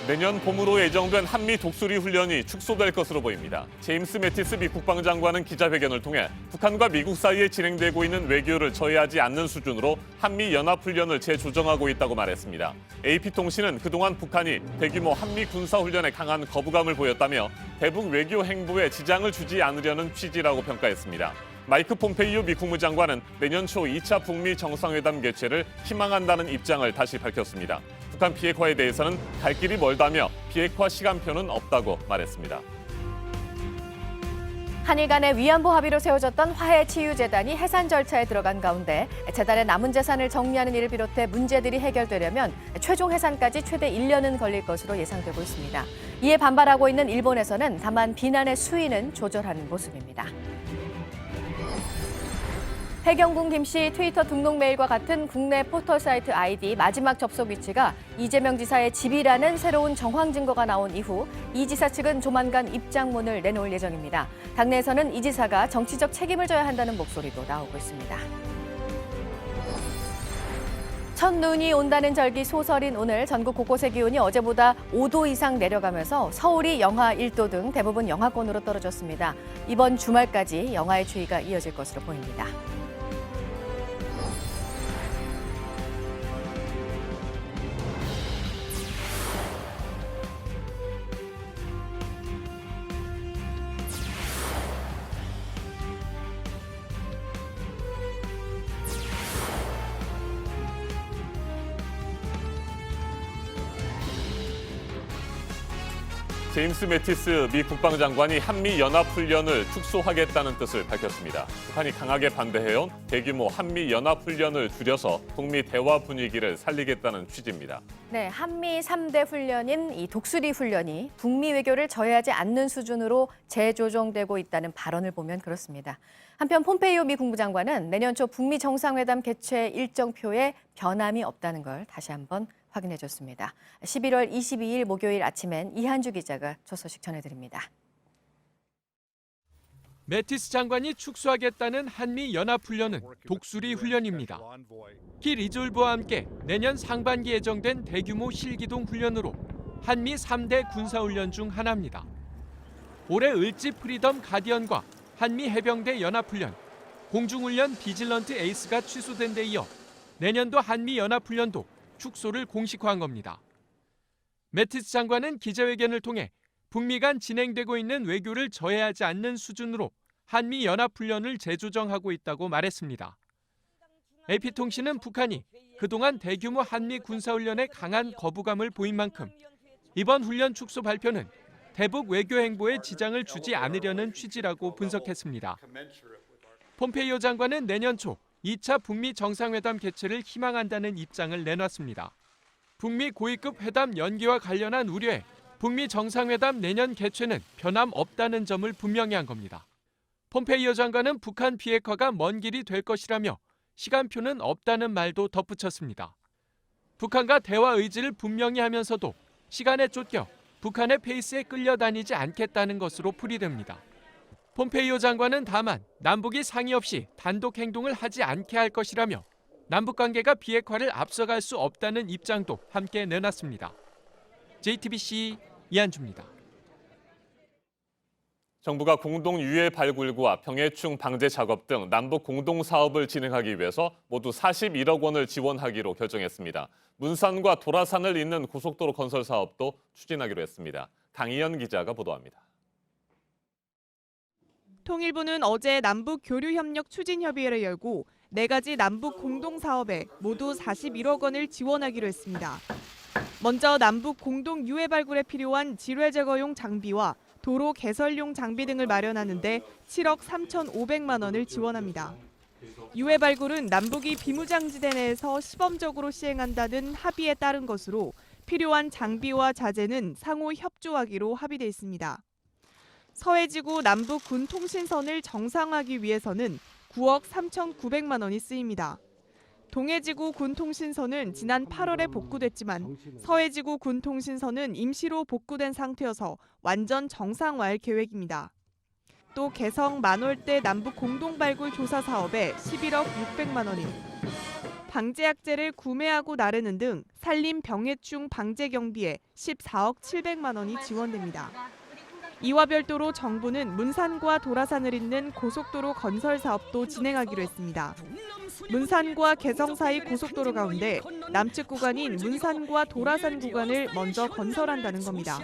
내년 봄으로 예정된 한미 독수리 훈련이 축소될 것으로 보입니다. 제임스 매티스 미 국방장관은 기자회견을 통해 북한과 미국 사이에 진행되고 있는 외교를 저해하지 않는 수준으로 한미 연합훈련을 재조정하고 있다고 말했습니다. AP통신은 그동안 북한이 대규모 한미 군사훈련에 강한 거부감을 보였다며 대북 외교 행보에 지장을 주지 않으려는 취지라고 평가했습니다. 마이크 폼페이오 미 국무장관은 내년 초 2차 북미 정상회담 개최를 희망한다는 입장을 다시 밝혔습니다. 북한 비핵화에 대해서는 갈 길이 멀다며 비핵화 시간표는 없다고 말했습니다. 한일 간의 위안부 합의로 세워졌던 화해치유재단이 해산 절차에 들어간 가운데 재단의 남은 재산을 정리하는 일을 비롯해 문제들이 해결되려면 최종 해산까지 최대 1년은 걸릴 것으로 예상되고 있습니다. 이에 반발하고 있는 일본에서는 다만 비난의 수위는 조절하는 모습입니다. 해경군 김씨 트위터 등록 메일과 같은 국내 포털 사이트 아이디 마지막 접속 위치가 이재명 지사의 집이라는 새로운 정황 증거가 나온 이후 이 지사 측은 조만간 입장문을 내놓을 예정입니다. 당내에서는 이 지사가 정치적 책임을 져야 한다는 목소리도 나오고 있습니다. 첫눈이 온다는 절기 소설인 오늘 전국 곳곳의 기온이 어제보다 5도 이상 내려가면서 서울이 영하 1도 등 대부분 영하권으로 떨어졌습니다. 이번 주말까지 영하의 추위가 이어질 것으로 보입니다. 제임스 매티스 미 국방장관이 한미 연합훈련을 축소하겠다는 뜻을 밝혔습니다. 북한이 강하게 반대해온 대규모 한미 연합훈련을 줄여서 북미 대화 분위기를 살리겠다는 취지입니다. 네, 한미 3대 훈련인 이 독수리 훈련이 북미 외교를 저해하지 않는 수준으로 재조정되고 있다는 발언을 보면 그렇습니다. 한편 폼페이오 미 국무장관은 내년 초 북미 정상회담 개최 일정표에 변함이 없다는 걸 다시 한번 확인해줬습니다. 11월 22일 목요일 아침엔 이한주 기자가 초소식 전해드립니다. 매티스 장관이 축소하겠다는 한미 연합훈련은 독수리 훈련입니다. 키 리졸브와 함께 내년 상반기 예정된 대규모 실기동 훈련으로 한미 3대 군사훈련 중 하나입니다. 올해 을지 프리덤 가디언과 한미 해병대 연합훈련, 공중훈련 비질런트 에이스가 취소된 데 이어 내년도 한미 연합훈련도 축소를 공식화한 겁니다. 매티스 장관은 기자회견을 통해 북미 간 진행되고 있는 외교를 저해하지 않는 수준으로 한미 연합훈련을 재조정하고 있다고 말했습니다. AP통신은 북한이 그동안 대규모 한미 군사훈련에 강한 거부감을 보인 만큼 이번 훈련 축소 발표는 대북 외교 행보에 지장을 주지 않으려는 취지라고 분석했습니다. 폼페이오 장관은 내년 초 2차 북미 정상회담 개최를 희망한다는 입장을 내놨습니다. 북미 고위급 회담 연기와 관련한 우려에 북미 정상회담 내년 개최는 변함 없다는 점을 분명히 한 겁니다. 폼페이오 장관은 북한 비핵화가 먼 길이 될 것이라며 시간표는 없다는 말도 덧붙였습니다. 북한과 대화 의지를 분명히 하면서도 시간에 쫓겨 북한의 페이스에 끌려다니지 않겠다는 것으로 풀이됩니다. 폼페이오 장관은 다만 남북이 상의 없이 단독 행동을 하지 않게 할 것이라며 남북관계가 비핵화를 앞서갈 수 없다는 입장도 함께 내놨습니다. JTBC 이한주입니다. 정부가 공동 유해 발굴과 병해충 방제 작업 등 남북 공동 사업을 진행하기 위해서 모두 41억 원을 지원하기로 결정했습니다. 문산과 도라산을 잇는 고속도로 건설 사업도 추진하기로 했습니다. 강희연 기자가 보도합니다. 통일부는 어제 남북 교류협력 추진협의회를 열고 4가지 남북 공동사업에 모두 41억 원을 지원하기로 했습니다. 먼저 남북 공동 유해 발굴에 필요한 지뢰 제거용 장비와 도로 개설용 장비 등을 마련하는 데 7억 3,500만 원을 지원합니다. 유해 발굴은 남북이 비무장지대 내에서 시범적으로 시행한다는 합의에 따른 것으로 필요한 장비와 자재는 상호 협조하기로 합의돼 있습니다. 서해지구 남북 군 통신선을 정상화하기 위해서는 9억 3,900만 원이 쓰입니다. 동해지구 군 통신선은 지난 8월에 복구됐지만 서해지구 군 통신선은 임시로 복구된 상태여서 완전 정상화할 계획입니다. 또 개성 만월대 남북 공동발굴 조사 사업에 11억 600만 원이, 방제약제를 구매하고 나르는 등 산림 병해충 방제 경비에 14억 700만 원이 지원됩니다. 이와 별도로 정부는 문산과 도라산을 잇는 고속도로 건설 사업도 진행하기로 했습니다. 문산과 개성 사이 고속도로 가운데 남측 구간인 문산과 도라산 구간을 먼저 건설한다는 겁니다.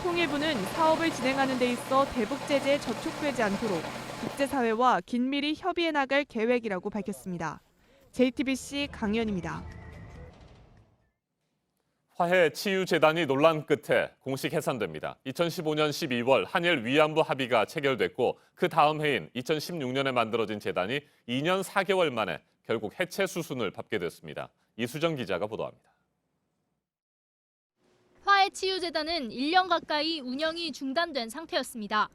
통일부는 사업을 진행하는 데 있어 대북 제재에 저촉되지 않도록 국제사회와 긴밀히 협의해 나갈 계획이라고 밝혔습니다. JTBC 강연입니다. 화해치유재단이 논란 끝에 공식 해산됩니다. 2015년 12월 한일 위안부 합의가 체결됐고 그 다음 해인 2016년에 만들어진 재단이 2년 4개월 만에 결국 해체 수순을 밟게 됐습니다. 이수정 기자가 보도합니다. 화해치유재단은 1년 가까이 운영이 중단된 상태였습니다.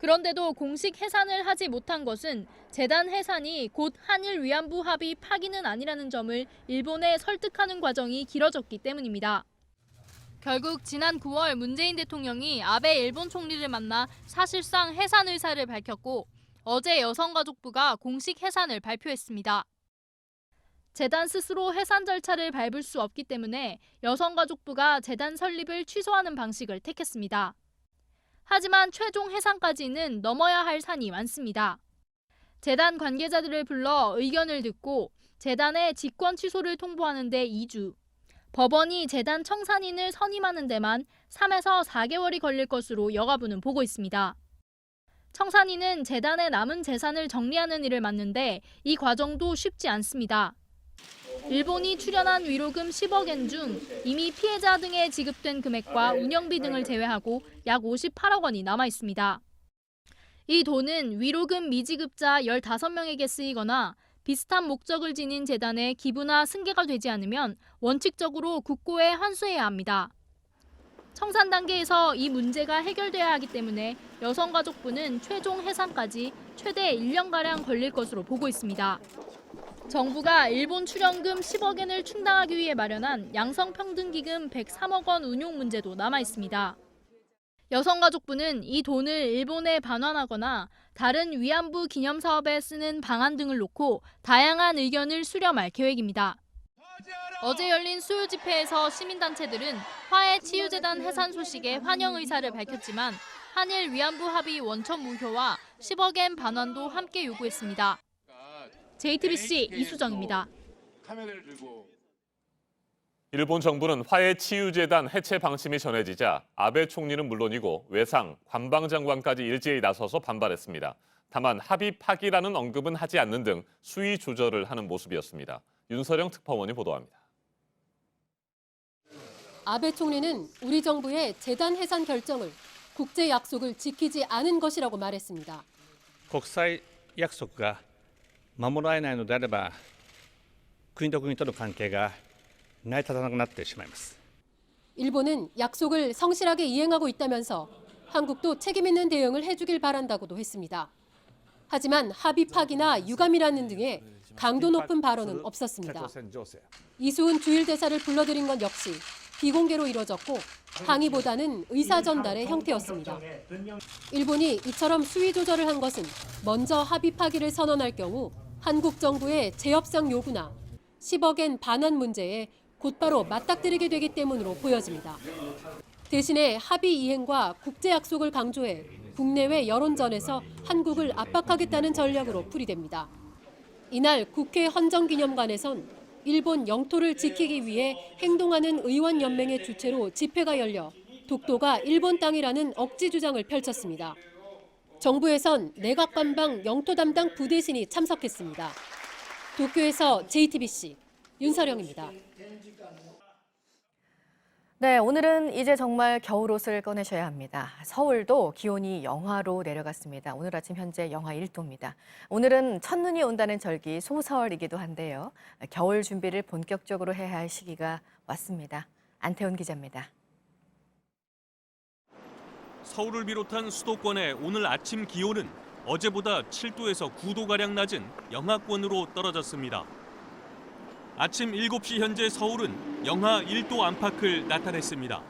그런데도 공식 해산을 하지 못한 것은 재단 해산이 곧 한일 위안부 합의 파기는 아니라는 점을 일본에 설득하는 과정이 길어졌기 때문입니다. 결국 지난 9월 문재인 대통령이 아베 일본 총리를 만나 사실상 해산 의사를 밝혔고 어제 여성가족부가 공식 해산을 발표했습니다. 재단 스스로 해산 절차를 밟을 수 없기 때문에 여성가족부가 재단 설립을 취소하는 방식을 택했습니다. 하지만 최종 해산까지는 넘어야 할 산이 많습니다. 재단 관계자들을 불러 의견을 듣고 재단의 직권 취소를 통보하는 데 2주, 법원이 재단 청산인을 선임하는 데만 3에서 4개월이 걸릴 것으로 여가부는 보고 있습니다. 청산인은 재단의 남은 재산을 정리하는 일을 맡는데 이 과정도 쉽지 않습니다. 일본이 출연한 위로금 10억엔 중 이미 피해자 등에 지급된 금액과 운영비 등을 제외하고 약 58억 원이 남아 있습니다. 이 돈은 위로금 미지급자 15명에게 쓰이거나 비슷한 목적을 지닌 재단에 기부나 승계가 되지 않으면 원칙적으로 국고에 환수해야 합니다. 청산 단계에서 이 문제가 해결돼야 하기 때문에 여성가족부는 최종 해산까지 최대 1년가량 걸릴 것으로 보고 있습니다. 정부가 일본 출연금 10억엔을 충당하기 위해 마련한 양성평등기금 103억 원 운용 문제도 남아 있습니다. 여성가족부는 이 돈을 일본에 반환하거나 다른 위안부 기념사업에 쓰는 방안 등을 놓고 다양한 의견을 수렴할 계획입니다. 어제 열린 수요 집회에서 시민단체들은 화해치유재단 해산 소식에 환영 의사를 밝혔지만 한일 위안부 합의 원천 무효와 10억엔 반환도 함께 요구했습니다. JTBC 이수정입니다. 일본 정부는 화해치유재단 해체 방침이 전해지자 아베 총리는 물론이고 외상, 관방장관까지 일제히 나서서 반발했습니다. 다만 합의 파기라는 언급은 하지 않는 등 수위 조절을 하는 모습이었습니다. 윤서령 특파원이 보도합니다. 아베 총리는 우리 정부의 재단 해산 결정을 국제 약속을 지키지 않은 것이라고 말했습니다. 国際約束が守られないのであれば、国と国との関係が成り立たなくなってしまいます。 일본은 약속을 성실하게 이행하고 있다면서 한국도 책임 있는 대응을 해주길 바란다고도 했습니다. 하지만 합의 파기나 유감이라는 등의 강도 높은 발언은 없었습니다. 이수은 주일대사를 불러들인 건 역시 비공개로 이뤄졌고 항의보다는 의사 전달의 형태였습니다. 일본이 이처럼 수위 조절을 한 것은 먼저 합의 파기를 선언할 경우 한국 정부의 재협상 요구나 10억엔 반환 문제에 곧바로 맞닥뜨리게 되기 때문으로 보여집니다. 대신에 합의 이행과 국제 약속을 강조해 국내외 여론전에서 한국을 압박하겠다는 전략으로 풀이됩니다. 이날 국회 헌정기념관에선 일본 영토를 지키기 위해 행동하는 의원연맹의 주최로 집회가 열려 독도가 일본 땅이라는 억지 주장을 펼쳤습니다. 정부에선 내각관방 영토 담당 부대신이 참석했습니다. 도쿄에서 JTBC 윤서령입니다. 네, 오늘은 이제 정말 겨울옷을 꺼내셔야 합니다. 서울도 기온이 영하로 내려갔습니다. 오늘 아침 현재 영하 1도입니다. 오늘은 첫눈이 온다는 절기 소설이기도 한데요. 겨울 준비를 본격적으로 해야 할 시기가 왔습니다. 안태훈 기자입니다. 서울을 비롯한 수도권의 오늘 아침 기온은 어제보다 7도에서 9도가량 낮은 영하권으로 떨어졌습니다. 아침 7시 현재 서울은 영하 1도 안팎을 나타냈습니다.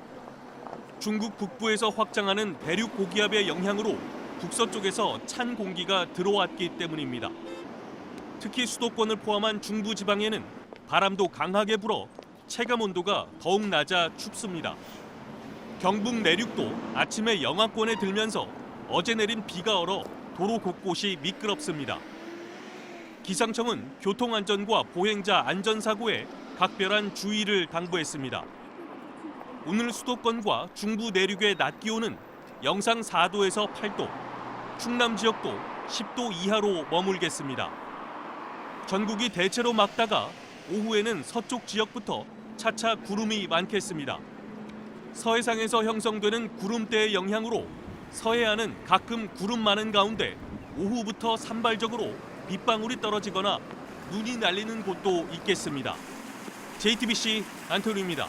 중국 북부에서 확장하는 대륙 고기압의 영향으로 북서쪽에서 찬 공기가 들어왔기 때문입니다. 특히 수도권을 포함한 중부 지방에는 바람도 강하게 불어 체감 온도가 더욱 낮아 춥습니다. 경북 내륙도 아침에 영하권에 들면서 어제 내린 비가 얼어 도로 곳곳이 미끄럽습니다. 기상청은 교통안전과 보행자 안전사고에 각별한 주의를 당부했습니다. 오늘 수도권과 중부 내륙의 낮 기온은 영상 4도에서 8도, 충남 지역도 10도 이하로 머물겠습니다. 전국이 대체로 맑다가 오후에는 서쪽 지역부터 차차 구름이 많겠습니다. 서해상에서 형성되는 구름대의 영향으로 서해안은 가끔 구름 많은 가운데 오후부터 산발적으로 빗방울이 떨어지거나 눈이 날리는 곳도 있겠습니다. JTBC 안토니입니다.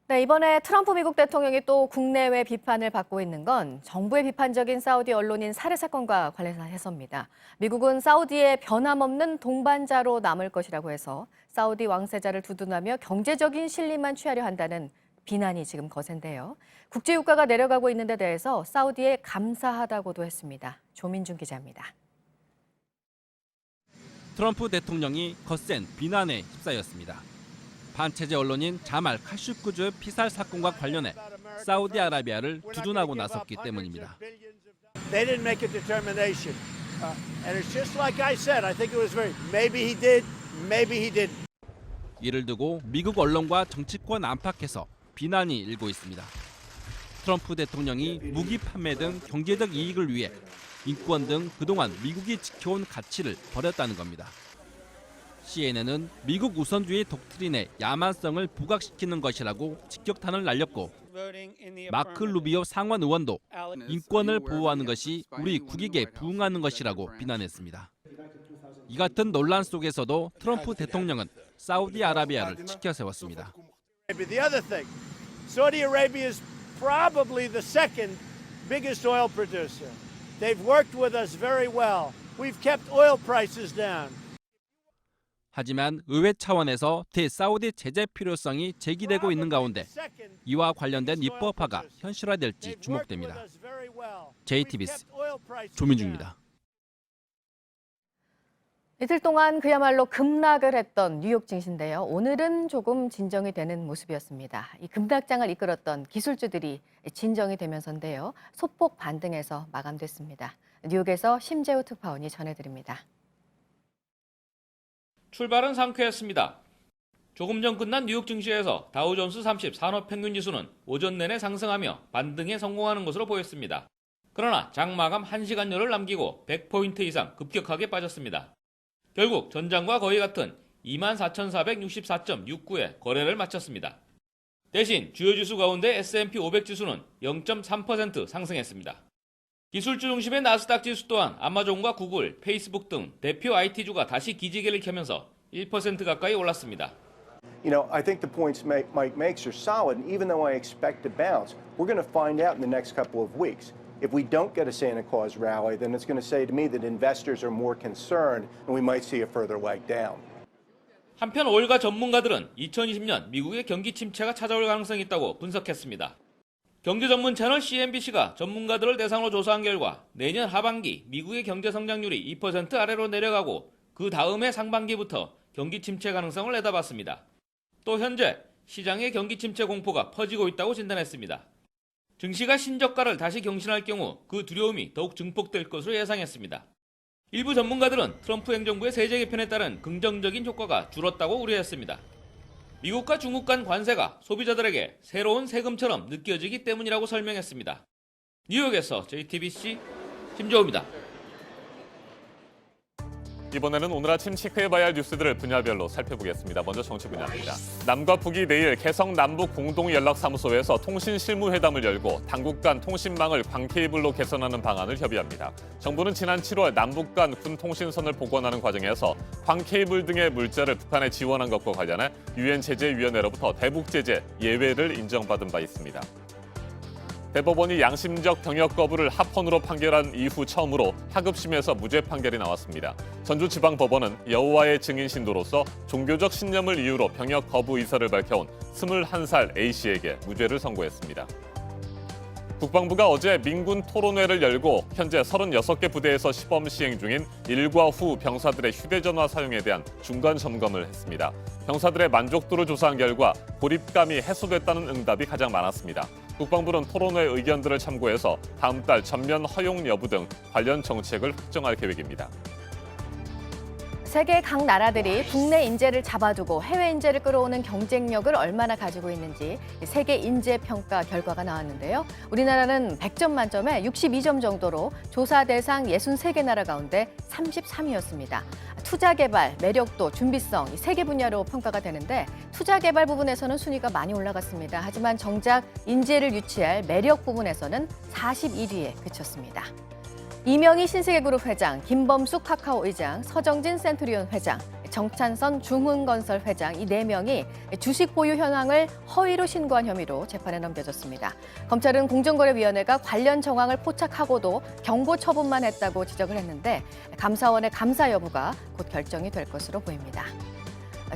네, 이번에 트럼프 미국 대통령이 또 국내외 비판을 받고 있는 건 정부의 비판적인 사우디 언론인 살해 사건과 관련해서입니다. 미국은 사우디의 변함없는 동반자로 남을 것이라고 해서 사우디 왕세자를 두둔하며 경제적인 실리만 취하려 한다는 비난이 지금 거센데요. 국제유가가 내려가고 있는 데 대해서 사우디에 감사하다고도 했습니다. 조민준 기자입니다. 트럼프 대통령이 거센 비난에 휩싸였습니다. 반체제 언론인 자말 카슈쿠즈 피살 사건과 관련해 사우디아라비아를 두둔하고 나섰기 때문입니다. They didn't make a determination. And it's just like I said, I think it was very, maybe he did, maybe he didn't. 이를 두고 미국 언론과 정치권 안팎에서 비난이 일고 있습니다. 트럼프 대통령이 무기 판매 등 경제적 이익을 위해 인권 등 그동안 미국이 지켜온 가치를 버렸다는 겁니다. CNN은 미국 우선주의 독트린의 야만성을 부각시키는 것이라고 직격탄을 날렸고 마크 루비오 상원 의원도 인권을 보호하는 것이 우리 국익에 부응하는 것이라고 비난했습니다. 이 같은 논란 속에서도 트럼프 대통령은 사우디아라비아를 지켜세웠습니다. The other thing, Saudi Arabia is probably the second biggest oil producer. They've worked with us very well. We've kept oil prices down. 하지만 의회 차원에서 대사우디 제재 필요성이 제기되고 있는 가운데 이와 관련된 입법화가 현실화될지 주목됩니다. JTBC 조민중입니다. 이틀 동안 그야말로 급락을 했던 뉴욕 증시인데요. 오늘은 조금 진정이 되는 모습이었습니다. 이 급락장을 이끌었던 기술주들이 진정이 되면서인데요. 소폭 반등해서 마감됐습니다. 뉴욕에서 심재우 특파원이 전해드립니다. 출발은 상쾌했습니다. 조금 전 끝난 뉴욕 증시에서 다우존스 30 산업평균지수는 오전 내내 상승하며 반등에 성공하는 것으로 보였습니다. 그러나 장마감 1시간여를 남기고 100포인트 이상 급격하게 빠졌습니다. 결국 전장과 거의 같은 24,464.69에 거래를 마쳤습니다. 대신 주요 지수 가운데 S&P 500 지수는 0.3% 상승했습니다. 기술주 중심의 나스닥 지수 또한 아마존과 구글, 페이스북 등 대표 IT주가 다시 기지개를 켜면서 1% 가까이 올랐습니다. You know, I think the points Mike makes are solid, and even though I expect a bounce, we're going to find out in the next couple of weeks. If we don't get a Santa Claus rally, then it's going to say to me that investors are more concerned, and we might see a further leg down. 한편 오일가 전문가들은 2020년 미국의 경기 침체가 찾아올 가능성이 있다고 분석했습니다. 경제 전문 채널 CNBC가 전문가들을 대상으로 조사한 결과 내년 하반기 미국의 경제 성장률이 2% 아래로 내려가고 그 다음해 상반기부터 경기 침체 가능성을 내다봤습니다. 또 현재 시장의 경기 침체 공포가 퍼지고 있다고 진단했습니다. 증시가 신저가를 다시 경신할 경우 그 두려움이 더욱 증폭될 것으로 예상했습니다. 일부 전문가들은 트럼프 행정부의 세제 개편에 따른 긍정적인 효과가 줄었다고 우려했습니다. 미국과 중국 간 관세가 소비자들에게 새로운 세금처럼 느껴지기 때문이라고 설명했습니다. 뉴욕에서 JTBC 심재호입니다. 이번에는 오늘 아침 체크해봐야 할 뉴스들을 분야별로 살펴보겠습니다. 먼저 정치 분야입니다. 남과 북이 내일 개성 남북 공동연락사무소에서 통신실무회담을 열고 당국 간 통신망을 광케이블로 개선하는 방안을 협의합니다. 정부는 지난 7월 남북 간 군 통신선을 복원하는 과정에서 광케이블 등의 물자를 북한에 지원한 것과 관련해 유엔 제재위원회로부터 대북 제재 예외를 인정받은 바 있습니다. 대법원이 양심적 병역 거부를 합헌으로 판결한 이후 처음으로 하급심에서 무죄 판결이 나왔습니다. 전주지방법원은 여호와의 증인 신도로서 종교적 신념을 이유로 병역 거부 의사를 밝혀온 21살 A씨에게 무죄를 선고했습니다. 국방부가 어제 민군 토론회를 열고 현재 36개 부대에서 시범 시행 중인 일과 후 병사들의 휴대전화 사용에 대한 중간 점검을 했습니다. 병사들의 만족도를 조사한 결과 고립감이 해소됐다는 응답이 가장 많았습니다. 국방부는 토론회 의견들을 참고해서 다음 달 전면 허용 여부 등 관련 정책을 확정할 계획입니다. 세계 각 나라들이 국내 인재를 잡아두고 해외 인재를 끌어오는 경쟁력을 얼마나 가지고 있는지 세계 인재 평가 결과가 나왔는데요. 우리나라는 100점 만점에 62점 정도로 조사 대상 63개 나라 가운데 33위였습니다. 투자 개발, 매력도, 준비성 이 세 개 분야로 평가가 되는데 투자 개발 부분에서는 순위가 많이 올라갔습니다. 하지만 정작 인재를 유치할 매력 부분에서는 41위에 그쳤습니다. 이명희 신세계그룹 회장, 김범숙 카카오 의장, 서정진 센트리온 회장, 정찬선 중흥건설 회장 이 4명이 주식 보유 현황을 허위로 신고한 혐의로 재판에 넘겨졌습니다. 검찰은 공정거래위원회가 관련 정황을 포착하고도 경고 처분만 했다고 지적을 했는데 감사원의 감사 여부가 곧 결정이 될 것으로 보입니다.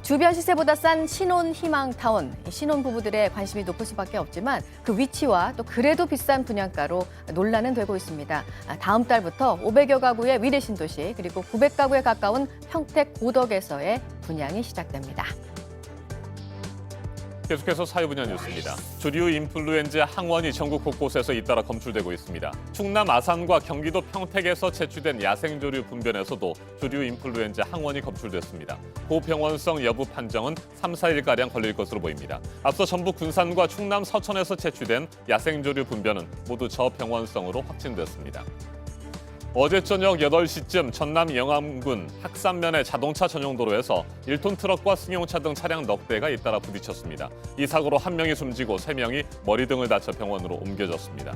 주변 시세보다 싼 신혼 희망타운, 신혼 부부들의 관심이 높을 수밖에 없지만 그 위치와 또 그래도 비싼 분양가로 논란은 되고 있습니다. 다음 달부터 500여 가구의 위례 신도시 그리고 900가구에 가까운 평택 고덕에서의 분양이 시작됩니다. 계속해서 사회 분야 뉴스입니다. 주류 인플루엔자 항원이 전국 곳곳에서 잇따라 검출되고 있습니다. 충남 아산과 경기도 평택에서 채취된 야생조류 분변에서도 주류 인플루엔자 항원이 검출됐습니다. 고병원성 여부 판정은 3, 4일가량 걸릴 것으로 보입니다. 앞서 전북 군산과 충남 서천에서 채취된 야생조류 분변은 모두 저병원성으로 확진됐습니다. 어제 저녁 8시쯤 전남 영암군 학산면의 자동차 전용 도로에서 1톤 트럭과 승용차 등 차량 넉 대가 잇따라 부딪혔습니다. 이 사고로 1명이 숨지고 3명이 머리 등을 다쳐 병원으로 옮겨졌습니다.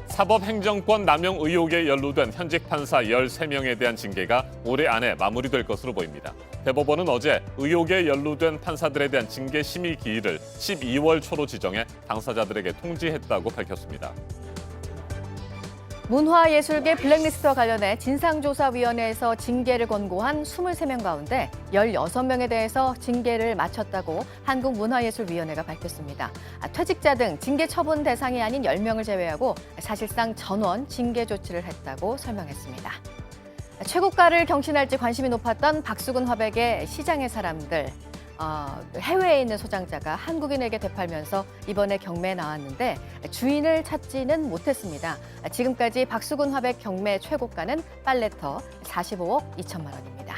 사법행정권 남용 의혹에 연루된 현직 판사 13명에 대한 징계가 올해 안에 마무리될 것으로 보입니다. 대법원은 어제 의혹에 연루된 판사들에 대한 징계 심의 기일을 12월 초로 지정해 당사자들에게 통지했다고 밝혔습니다. 문화예술계 블랙리스트와 관련해 진상조사위원회에서 징계를 권고한 23명 가운데 16명에 대해서 징계를 마쳤다고 한국문화예술위원회가 밝혔습니다. 퇴직자 등 징계 처분 대상이 아닌 10명을 제외하고 사실상 전원 징계 조치를 했다고 설명했습니다. 최고가를 경신할지 관심이 높았던 박수근 화백의 시장의 사람들. 해외에 있는 소장자가 한국인에게 되팔면서 이번에 경매에 나왔는데 주인을 찾지는 못했습니다. 지금까지 박수근 화백 경매 최고가는 빨래터 45억 2천만 원입니다.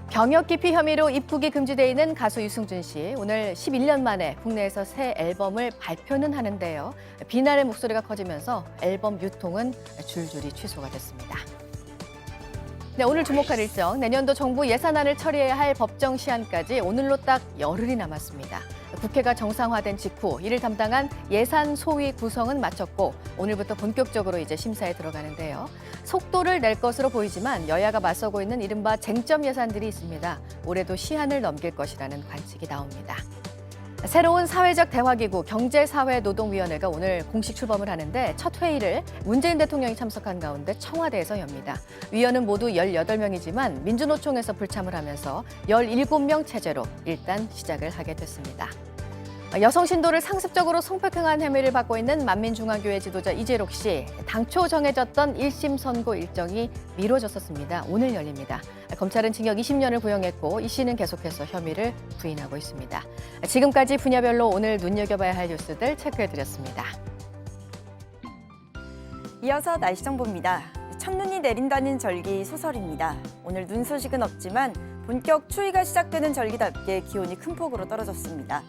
병역 기피 혐의로 입국이 금지돼 있는 가수 유승준 씨. 오늘 11년 만에 국내에서 새 앨범을 발표는 하는데요. 비난의 목소리가 커지면서 앨범 유통은 줄줄이 취소가 됐습니다. 네, 오늘 주목할 일정, 내년도 정부 예산안을 처리해야 할 법정 시한까지 오늘로 딱 열흘이 남았습니다. 국회가 정상화된 직후 이를 담당한 예산 소위 구성은 마쳤고 오늘부터 본격적으로 이제 심사에 들어가는데요. 속도를 낼 것으로 보이지만 여야가 맞서고 있는 이른바 쟁점 예산들이 있습니다. 올해도 시한을 넘길 것이라는 관측이 나옵니다. 새로운 사회적 대화기구 경제사회노동위원회가 오늘 공식 출범을 하는데 첫 회의를 문재인 대통령이 참석한 가운데 청와대에서 엽니다. 위원은 모두 18명이지만 민주노총에서 불참을 하면서 17명 체제로 일단 시작을 하게 됐습니다. 여성 신도를 상습적으로 성폭행한 혐의를 받고 있는 만민중앙교회 지도자 이재록 씨. 당초 정해졌던 1심 선고 일정이 미뤄졌었습니다. 오늘 열립니다. 검찰은 징역 20년을 구형했고 이 씨는 계속해서 혐의를 부인하고 있습니다. 지금까지 분야별로 오늘 눈여겨봐야 할 뉴스들 체크해드렸습니다. 이어서 날씨 정보입니다. 첫눈이 내린다는 절기 소설입니다. 오늘 눈 소식은 없지만 본격 추위가 시작되는 절기답게 기온이 큰 폭으로 떨어졌습니다.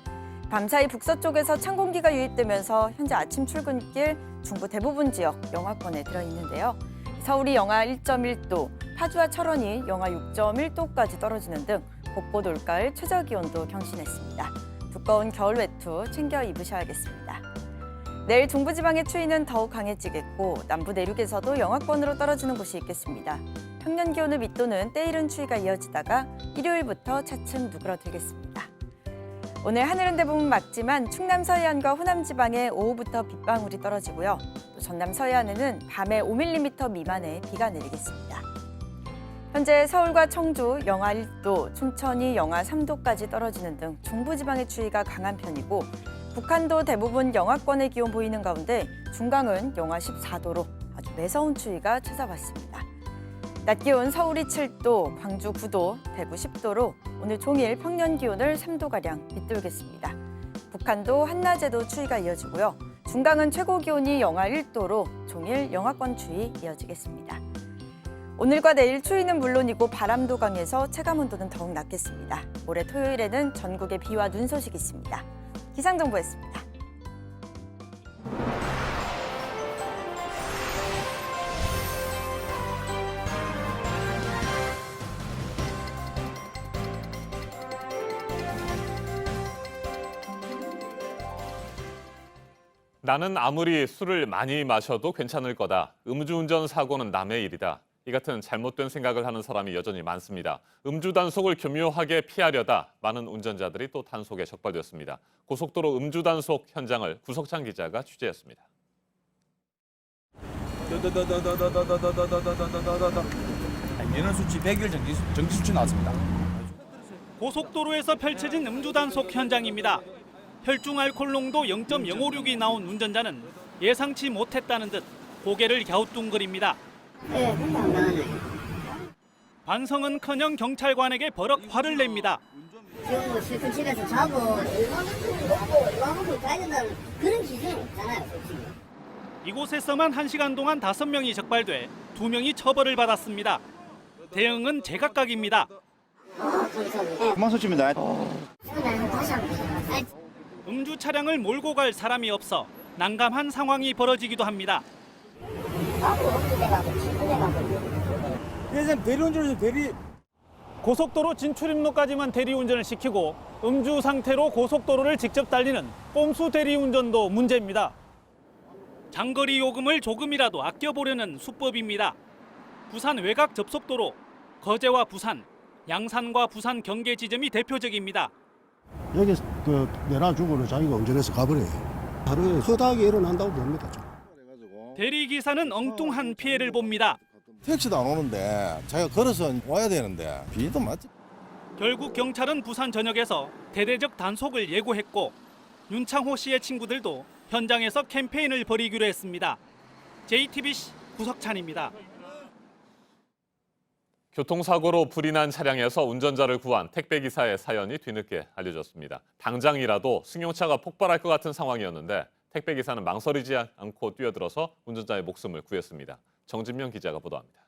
밤사이 북서쪽에서 찬 공기가 유입되면서 현재 아침 출근길 중부 대부분 지역 영하권에 들어있는데요. 서울이 영하 1.1도, 파주와 철원이 영하 6.1도까지 떨어지는 등 곳곳 올가을 최저기온도 경신했습니다. 두꺼운 겨울 외투 챙겨 입으셔야겠습니다. 내일 중부지방의 추위는 더욱 강해지겠고 남부 내륙에서도 영하권으로 떨어지는 곳이 있겠습니다. 평년 기온을 밑도는 때이른 추위가 이어지다가 일요일부터 차츰 누그러들겠습니다. 오늘 하늘은 대부분 맑지만 충남 서해안과 호남 지방에 오후부터 빗방울이 떨어지고요. 또 전남 서해안에는 밤에 5mm 미만의 비가 내리겠습니다. 현재 서울과 청주 영하 1도, 춘천이 영하 3도까지 떨어지는 등 중부지방의 추위가 강한 편이고 북한도 대부분 영하권의 기온 보이는 가운데 중강은 영하 14도로 아주 매서운 추위가 찾아왔습니다. 낮 기온 서울이 7도, 광주 9도, 대구 10도로 오늘 종일 평년 기온을 3도가량 밑돌겠습니다. 북한도 한낮에도 추위가 이어지고요. 중강은 최고 기온이 영하 1도로 종일 영하권 추위 이어지겠습니다. 오늘과 내일 추위는 물론이고 바람도 강해서 체감온도는 더욱 낮겠습니다. 모레 토요일에는 전국에 비와 눈 소식이 있습니다. 기상정보였습니다. 나는 아무리 술을 많이 마셔도 괜찮을 거다. 음주운전 사고는 남의 일이다. 이 같은 잘못된 생각을 하는 사람이 여전히 많습니다. 음주 단속을 교묘하게 피하려다 많은 운전자들이 또 단속에 적발되었습니다. 고속도로 음주 단속 현장을 구석찬 기자가 취재했습니다. 연료 수치 100일 정지 수치 나왔습니다. 고속도로에서 펼쳐진 음주 단속 현장입니다. 혈중 알코올 농도 0.056이 나온 운전자는 예상치 못했다는 듯 고개를 갸우뚱거립니다. 반성은커녕 경찰관에게 버럭 화를 냅니다. 지금 실컷 집에서 자고 먹고 가야 된다는 그런 기준이 없잖아요, 솔직히. 이곳에서만 1시간 동안 5명이 적발돼 2명이 처벌을 받았습니다. 대응은 제각각입니다. 그만 소치입니다. 음주 차량을 몰고 갈 사람이 없어 난감한 상황이 벌어지기도 합니다. 예전 대리운전에서 고속도로 진출입로까지만 대리운전을 시키고 음주 상태로 고속도로를 직접 달리는 꼼수 대리운전도 문제입니다. 장거리 요금을 조금이라도 아껴보려는 수법입니다. 부산 외곽 접속도로, 거제와 부산, 양산과 부산 경계 지점이 대표적입니다. 여기 내놔주고는 자기가 운전해서 가버려요. 하루에 허다하게 일어난다고 봅니다. 대리기사는 엉뚱한 피해를 봅니다. 택시도 안 오는데 자기가 걸어서 와야 되는데 비도 맞지. 결국 경찰은 부산 전역에서 대대적 단속을 예고했고 윤창호 씨의 친구들도 현장에서 캠페인을 벌이기로 했습니다. JTBC 구석찬입니다. 교통사고로 불이 난 차량에서 운전자를 구한 택배기사의 사연이 뒤늦게 알려졌습니다. 당장이라도 승용차가 폭발할 것 같은 상황이었는데 택배기사는 망설이지 않고 뛰어들어서 운전자의 목숨을 구했습니다. 정진명 기자가 보도합니다.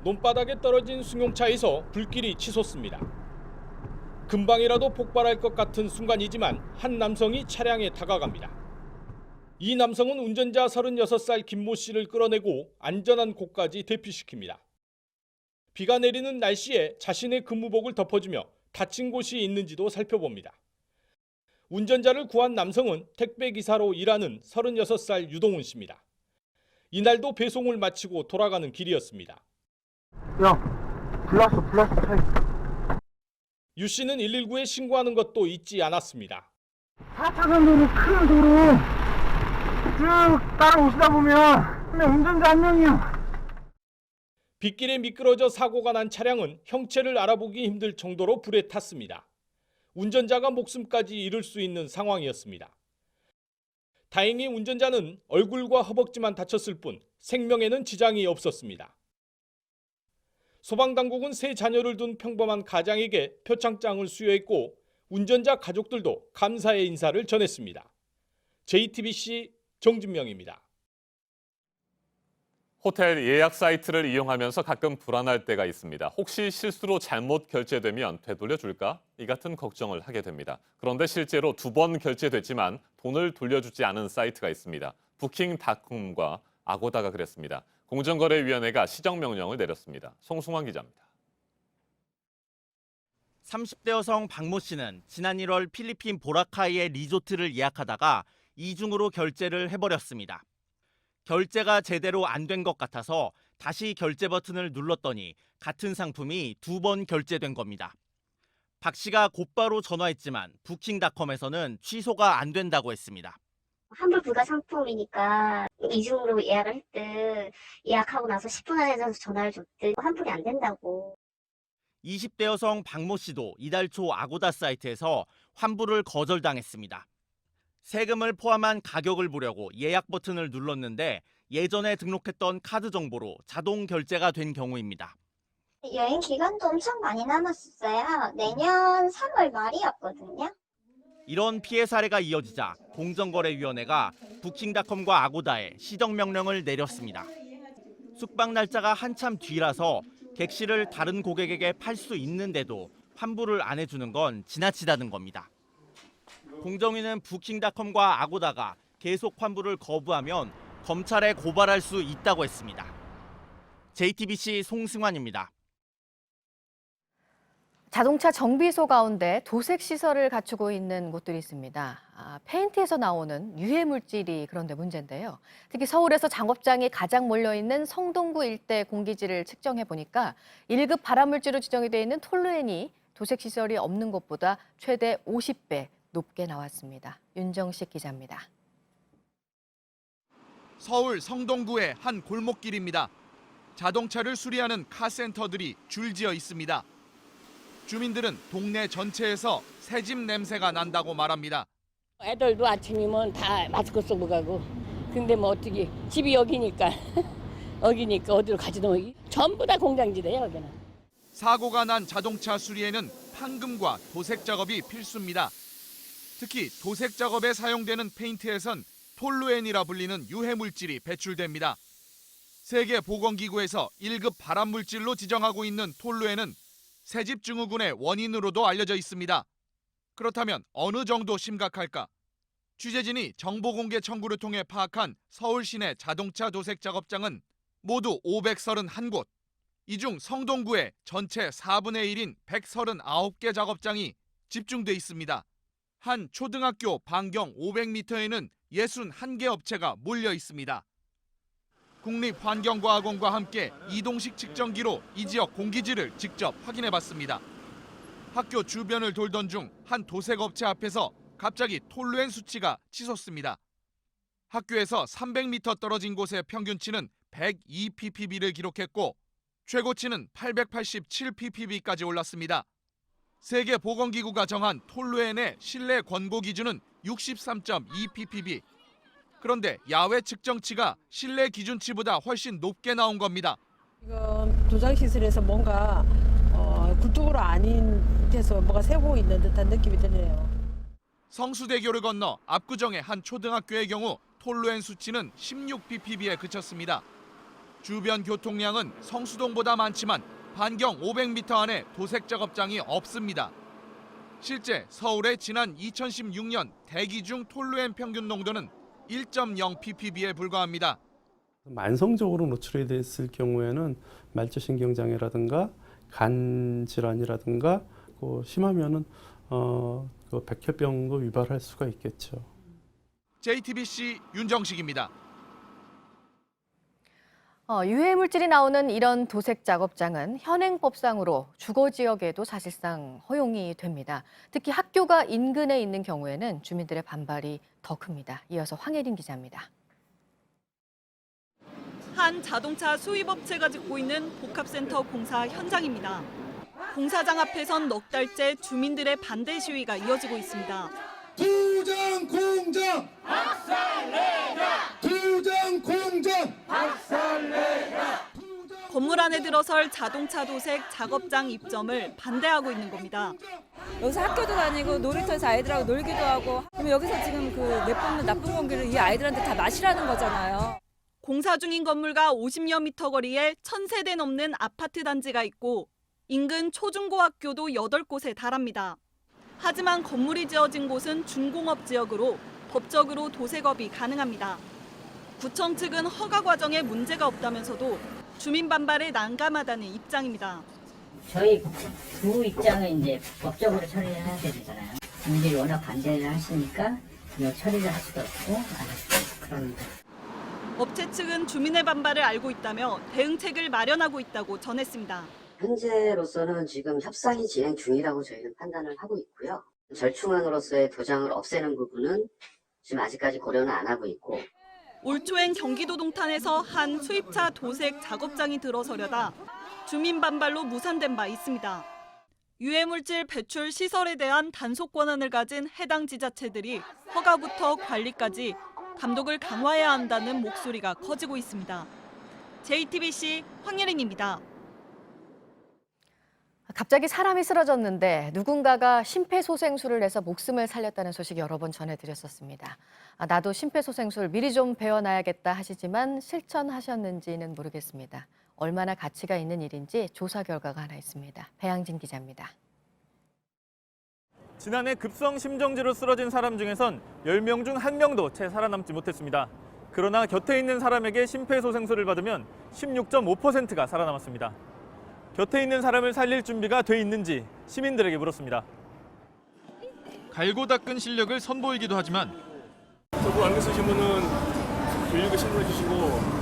논바닥에 떨어진 승용차에서 불길이 치솟습니다. 금방이라도 폭발할 것 같은 순간이지만 한 남성이 차량에 다가갑니다. 이 남성은 운전자 36살 김모 씨를 끌어내고 안전한 곳까지 대피시킵니다. 비가 내리는 날씨에 자신의 근무복을 덮어주며 다친 곳이 있는지도 살펴봅니다. 운전자를 구한 남성은 택배기사로 일하는 36살 유동훈 씨입니다. 이날도 배송을 마치고 돌아가는 길이었습니다. 불났어 차이. 유 씨는 119에 신고하는 것도 잊지 않았습니다. 4차선 도로 큰 도로 쭉 따라오시다 보면 운전자 한 명이요. 빗길에 미끄러져 사고가 난 차량은 형체를 알아보기 힘들 정도로 불에 탔습니다. 운전자가 목숨까지 잃을 수 있는 상황이었습니다. 다행히 운전자는 얼굴과 허벅지만 다쳤을 뿐 생명에는 지장이 없었습니다. 소방당국은 세 자녀를 둔 평범한 가장에게 표창장을 수여했고 운전자 가족들도 감사의 인사를 전했습니다. JTBC 정진명입니다. 호텔 예약 사이트를 이용하면서 가끔 불안할 때가 있습니다. 혹시 실수로 잘못 결제되면 되돌려줄까? 이 같은 걱정을 하게 됩니다. 그런데 실제로 2번 결제됐지만 돈을 돌려주지 않은 사이트가 있습니다. 부킹닷컴과 아고다가 그랬습니다. 공정거래위원회가 시정명령을 내렸습니다. 송승환 기자입니다. 30대 여성 박모 씨는 지난 1월 필리핀 보라카이의 리조트를 예약하다가 이중으로 결제를 해버렸습니다. 결제가 제대로 안 된 것 같아서 다시 결제 버튼을 눌렀더니 같은 상품이 2번 결제된 겁니다. 박 씨가 곧바로 전화했지만 부킹닷컴에서는 취소가 안 된다고 했습니다. 환불 불가 상품이니까 이중으로 예약을 했듯 예약하고 나서 10분 안에 전화를 줬듯 환불이 안 된다고. 20대 여성 박모 씨도 이달 초 아고다 사이트에서 환불을 거절당했습니다. 세금을 포함한 가격을 보려고 예약 버튼을 눌렀는데 예전에 등록했던 카드 정보로 자동 결제가 된 경우입니다. 여행 기간도 엄청 많이 남았었어요. 내년 3월 말이었거든요. 이런 피해 사례가 이어지자 공정거래위원회가 부킹닷컴과 아고다에 시정명령을 내렸습니다. 숙박 날짜가 한참 뒤라서 객실을 다른 고객에게 팔 수 있는데도 환불을 안 해주는 건 지나치다는 겁니다. 공정위는 부킹닷컴과 아고다가 계속 환불을 거부하면 검찰에 고발할 수 있다고 했습니다. JTBC 송승환입니다. 자동차 정비소 가운데 도색 시설을 갖추고 있는 곳들이 있습니다. 페인트에서 나오는 유해 물질이 그런데 문제인데요. 특히 서울에서 작업장이 가장 몰려있는 성동구 일대 공기질을 측정해 보니까 1급 발암물질로 지정이 되어 있는 톨루엔이 도색 시설이 없는 곳보다 최대 50배 높게 나왔습니다. 윤정식 기자입니다. 서울 성동구의 한 골목길입니다. 자동차를 수리하는 카센터들이 줄지어 있습니다. 주민들은 동네 전체에서 새집 냄새가 난다고 말합니다. 애들도 아침이면 다 마스크 쓰고 가고. 근데 뭐 어떻게 집이 여기니까 여기니까 어디로 가지도 못하고. 전부 다 공장지대요 여기는. 사고가 난 자동차 수리에는 판금과 도색 작업이 필수입니다. 특히 도색 작업에 사용되는 페인트에선 톨루엔이라 불리는 유해 물질이 배출됩니다. 세계보건기구에서 1급 발암물질로 지정하고 있는 톨루엔은 새집 증후군의 원인으로도 알려져 있습니다. 그렇다면 어느 정도 심각할까? 취재진이 정보공개 청구를 통해 파악한 서울 시내 자동차 도색 작업장은 모두 531곳. 이 중 성동구에 전체 4분의 1인 139개 작업장이 집중돼 있습니다. 한 초등학교 반경 500m에는 61개 업체가 몰려 있습니다. 국립환경과학원과 함께 이동식 측정기로 이 지역 공기질을 직접 확인해봤습니다. 학교 주변을 돌던 중 한 도색업체 앞에서 갑자기 톨루엔 수치가 치솟습니다. 학교에서 300m 떨어진 곳의 평균치는 102 ppb를 기록했고 최고치는 887 ppb까지 올랐습니다. 세계보건기구가 정한 톨루엔의 실내 권고 기준은 63.2 ppb. 그런데 야외 측정치가 실내 기준치보다 훨씬 높게 나온 겁니다. 이건 도장시설에서 뭔가 굴뚝으로 아닌 데서 뭐가 새고 있는 듯한 느낌이 드네요. 성수대교를 건너 압구정의 한 초등학교의 경우 톨루엔 수치는 16 ppb에 그쳤습니다. 주변 교통량은 성수동보다 많지만 반경 500m 안에 도색 작업장이 없습니다. 실제 서울의 지난 2016년 대기 중 톨루엔 평균 농도는 1.0 ppb에 불과합니다. 만성적으로 노출이 됐을 경우에는 말초신경장애라든가 간 질환이라든가 심하면은 백혈병도 유발할 수가 있겠죠. JTBC 윤정식입니다. 유해 물질이 나오는 이런 도색 작업장은 현행법상으로 주거 지역에도 사실상 허용이 됩니다. 특히 학교가 인근에 있는 경우에는 주민들의 반발이 더 큽니다. 이어서 황혜린 기자입니다. 한 자동차 수입업체가 짓고 있는 복합센터 공사 현장입니다. 공사장 앞에선 넉 달째 주민들의 반대 시위가 이어지고 있습니다. 투정 공정 박살내자! 투정 공정 박살내자! 건물 안에 들어설 자동차 도색 작업장 입점을 반대하고 있는 겁니다. 여기서 학교도 다니고 놀이터에서 아이들하고 놀기도 하고 그럼 여기서 지금 내뿜는 나쁜 공기를 이 아이들한테 다 마시라는 거잖아요. 공사 중인 건물과 50여 미터 거리에 1000세대 넘는 아파트 단지가 있고 인근 초중고학교도 8곳에 달합니다. 하지만 건물이 지어진 곳은 준공업 지역으로 법적으로 도색업이 가능합니다. 구청 측은 허가 과정에 문제가 없다면서도 주민 반발에 난감하다는 입장입니다. 저희 구 입장은 이제 법적으로 처리를 해야 되잖아요. 주민들이 워낙 반대를 하시니까 처리를 할 수도 없고 안 할 수도 없고 그럽니다. 업체 측은 주민의 반발을 알고 있다며 대응책을 마련하고 있다고 전했습니다. 현재로서는 지금 협상이 진행 중이라고 저희는 판단을 하고 있고요. 절충안으로서의 도장을 없애는 부분은 지금 아직까지 고려는 안 하고 있고. 올 초엔 경기도 동탄에서 한 수입차 도색 작업장이 들어서려다 주민 반발로 무산된 바 있습니다. 유해물질 배출 시설에 대한 단속 권한을 가진 해당 지자체들이 허가부터 관리까지 감독을 강화해야 한다는 목소리가 커지고 있습니다. JTBC 황예린입니다. 갑자기 사람이 쓰러졌는데 누군가가 심폐소생술을 해서 목숨을 살렸다는 소식 여러 번 전해드렸었습니다. 나도 심폐소생술 미리 좀 배워놔야겠다 하시지만 실천하셨는지는 모르겠습니다. 얼마나 가치가 있는 일인지 조사 결과가 하나 있습니다. 배양진 기자입니다. 지난해 급성 심정지로 쓰러진 사람 중에선 10명 중 1명도 채 살아남지 못했습니다. 그러나 곁에 있는 사람에게 심폐소생술을 받으면 16.5%가 살아남았습니다. 곁에 있는 사람을 살릴 준비가 돼 있는지 시민들에게 물었습니다. 갈고 닦은 실력을 선보이기도 하지만 저거 안 계신 분은 119에 신고해 주시고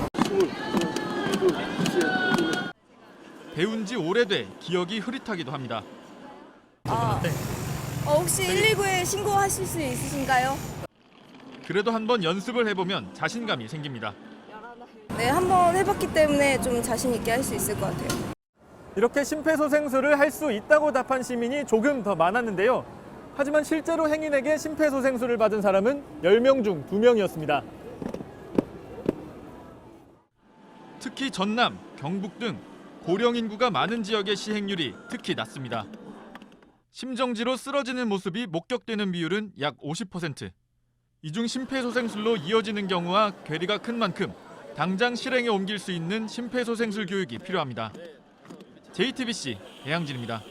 배운 지 오래돼 기억이 흐릿하기도 합니다. 혹시 119에 신고하실 수 있으신가요? 그래도 한번 연습을 해보면 자신감이 생깁니다. 네, 한번 해봤기 때문에 좀 자신 있게 할 수 있을 것 같아요. 이렇게 심폐소생술을 할 수 있다고 답한 시민이 조금 더 많았는데요. 하지만 실제로 행인에게 심폐소생술을 받은 사람은 10명 중 2명이었습니다. 특히 전남, 경북 등 고령 인구가 많은 지역의 시행률이 특히 낮습니다. 심정지로 쓰러지는 모습이 목격되는 비율은 약 50%. 이중 심폐소생술로 이어지는 경우와 괴리가 큰 만큼 당장 실행에 옮길 수 있는 심폐소생술 교육이 필요합니다. JTBC 배양진입니다.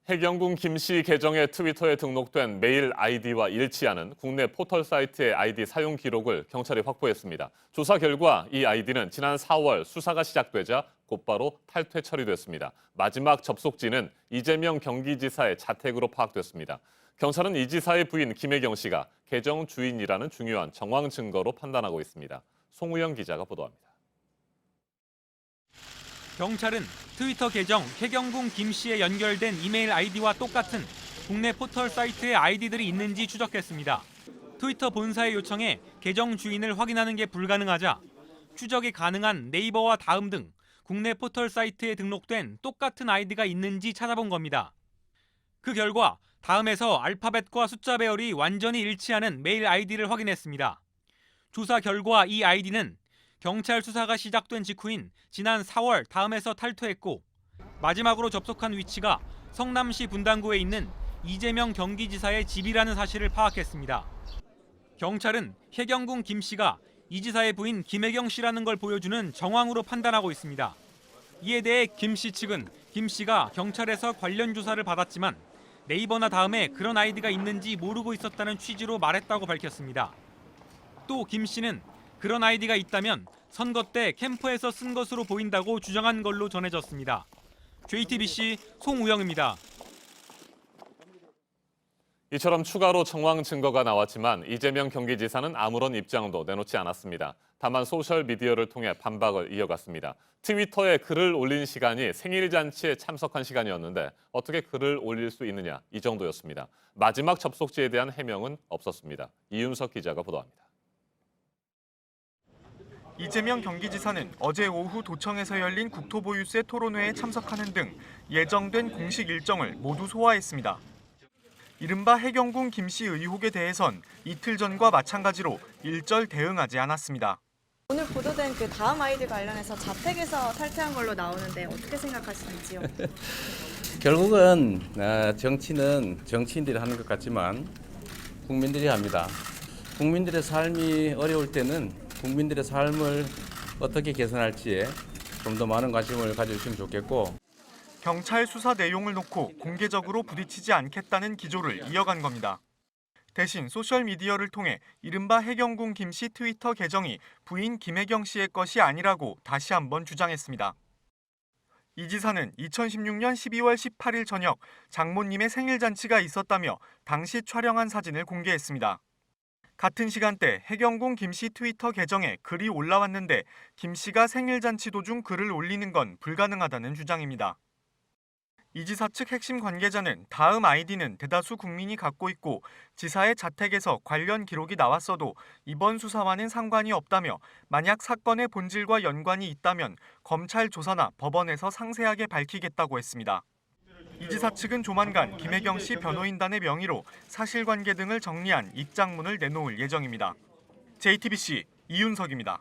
해경군 김씨 계정의 트위터에 등록된 메일 아이디와 일치하는 국내 포털 사이트의 아이디 사용 기록을 경찰이 확보했습니다. 조사 결과 이 아이디는 지난 4월 수사가 시작되자 곧바로 탈퇴 처리됐습니다. 마지막 접속지는 이재명 경기지사의 자택으로 파악됐습니다. 경찰은 이 지사의 부인 김혜경 씨가 계정 주인이라는 중요한 정황 증거로 판단하고 있습니다. 송우영 기자가 보도합니다. 경찰은 트위터 계정 해경군 김 씨에 연결된 이메일 아이디와 똑같은 국내 포털 사이트의 아이디들이 있는지 추적했습니다. 트위터 본사의 요청에 계정 주인을 확인하는 게 불가능하자 추적이 가능한 네이버와 다음 등 국내 포털 사이트에 등록된 똑같은 아이디가 있는지 찾아본 겁니다. 그 결과 다음에서 알파벳과 숫자 배열이 완전히 일치하는 메일 아이디를 확인했습니다. 조사 결과 이 아이디는 경찰 수사가 시작된 직후인 지난 4월 다음에서 탈퇴했고 마지막으로 접속한 위치가 성남시 분당구에 있는 이재명 경기지사의 집이라는 사실을 파악했습니다. 경찰은 해경군 김 씨가 이 지사의 부인 김혜경 씨라는 걸 보여주는 정황으로 판단하고 있습니다. 이에 대해 김 씨 측은 김 씨가 경찰에서 관련 조사를 받았지만 네이버나 다음에 그런 아이디가 있는지 모르고 있었다는 취지로 말했다고 밝혔습니다. 또 김 씨는 그런 아이디가 있다면 선거 때 캠프에서 쓴 것으로 보인다고 주장한 걸로 전해졌습니다. JTBC 송우영입니다. 이처럼 추가로 정황 증거가 나왔지만 이재명 경기지사는 아무런 입장도 내놓지 않았습니다. 다만 소셜미디어를 통해 반박을 이어갔습니다. 트위터에 글을 올린 시간이 생일 잔치에 참석한 시간이었는데 어떻게 글을 올릴 수 있느냐 이 정도였습니다. 마지막 접속지에 대한 해명은 없었습니다. 이윤석 기자가 보도합니다. 이재명 경기지사는 어제 오후 도청에서 열린 국토보유세 토론회에 참석하는 등 예정된 공식 일정을 모두 소화했습니다. 이른바 해경군 김 씨 의혹에 대해선 이틀 전과 마찬가지로 일절 대응하지 않았습니다. 오늘 보도된 그 다음 아이디 관련해서 자택에서 탈퇴한 걸로 나오는데 어떻게 생각하시는지요? 결국은 정치는 정치인들이 하는 것 같지만 국민들이 합니다. 국민들의 삶이 어려울 때는 국민들의 삶을 어떻게 개선할지에 좀 더 많은 관심을 가져주시면 좋겠고 경찰 수사 내용을 놓고 공개적으로 부딪히지 않겠다는 기조를 이어간 겁니다. 대신 소셜미디어를 통해 이른바 해경군 김 씨 트위터 계정이 부인 김혜경 씨의 것이 아니라고 다시 한번 주장했습니다. 이 지사는 2016년 12월 18일 저녁 장모님의 생일 잔치가 있었다며 당시 촬영한 사진을 공개했습니다. 같은 시간대 해경군 김 씨 트위터 계정에 글이 올라왔는데 김 씨가 생일 잔치 도중 글을 올리는 건 불가능하다는 주장입니다. 이 지사 측 핵심 관계자는 다음 아이디는 대다수 국민이 갖고 있고 지사의 자택에서 관련 기록이 나왔어도 이번 수사와는 상관이 없다며 만약 사건의 본질과 연관이 있다면 검찰 조사나 법원에서 상세하게 밝히겠다고 했습니다. 이 지사 측은 조만간 김혜경 씨 변호인단의 명의로 사실관계 등을 정리한 입장문을 내놓을 예정입니다. JTBC 이윤석입니다.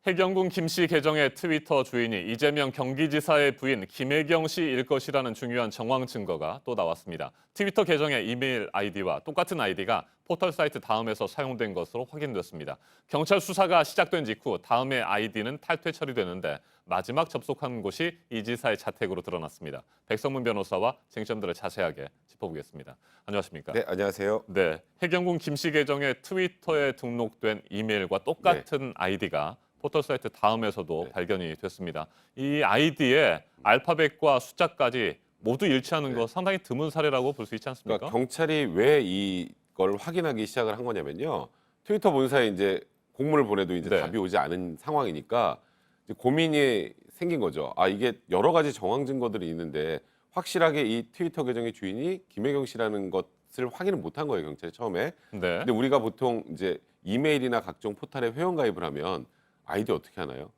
해경군 김씨 계정의 트위터 주인이 이재명 경기지사의 부인 김혜경 씨일 것이라는 중요한 정황 증거가 또 나왔습니다. 트위터 계정의 이메일 아이디와 똑같은 아이디가 포털 사이트 다음에서 사용된 것으로 확인됐습니다. 경찰 수사가 시작된 직후 다음의 아이디는 탈퇴 처리되는데 마지막 접속한 곳이 이 지사의 자택으로 드러났습니다. 백성문 변호사와 쟁점들을 자세하게 짚어보겠습니다. 안녕하십니까? 네, 안녕하세요. 네, 해경군 김씨 계정의 트위터에 등록된 이메일과 똑같은 아이디가 포털 사이트 다음에서도 발견이 됐습니다. 이 아이디에 알파벳과 숫자까지 모두 일치하는 거 상당히 드문 사례라고 볼 수 있지 않습니까? 그러니까 경찰이 왜 이걸 확인하기 시작을 한 거냐면요. 트위터 본사에 이제 공문을 보내도 이제 답이 오지 않은 상황이니까 이제 고민이 생긴 거죠. 아, 이게 여러 가지 정황 증거들이 있는데 확실하게 이 트위터 계정의 주인이 김혜경 씨라는 것을 확인을 못한 거예요, 경찰이 처음에. 근데 우리가 보통 이제 이메일이나 각종 포털에 회원 가입을 하면 아이디 어떻게 하나요?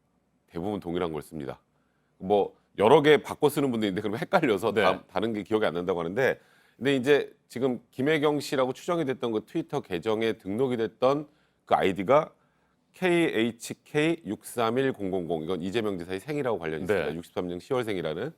대부분 동일한 걸 씁니다. 뭐 여러 개 바꿔 쓰는 분들이 있는데 그러면 헷갈려서 다른 게 기억이 안 난다고 하는데, 근데 이제 지금 김혜경 씨라고 추정이 됐던 그 트위터 계정에 등록이 됐던 그 아이디가 KHK631000, 이건 이재명 지사의 생이라고 관련이 있습니다. 63년 10월생이라는.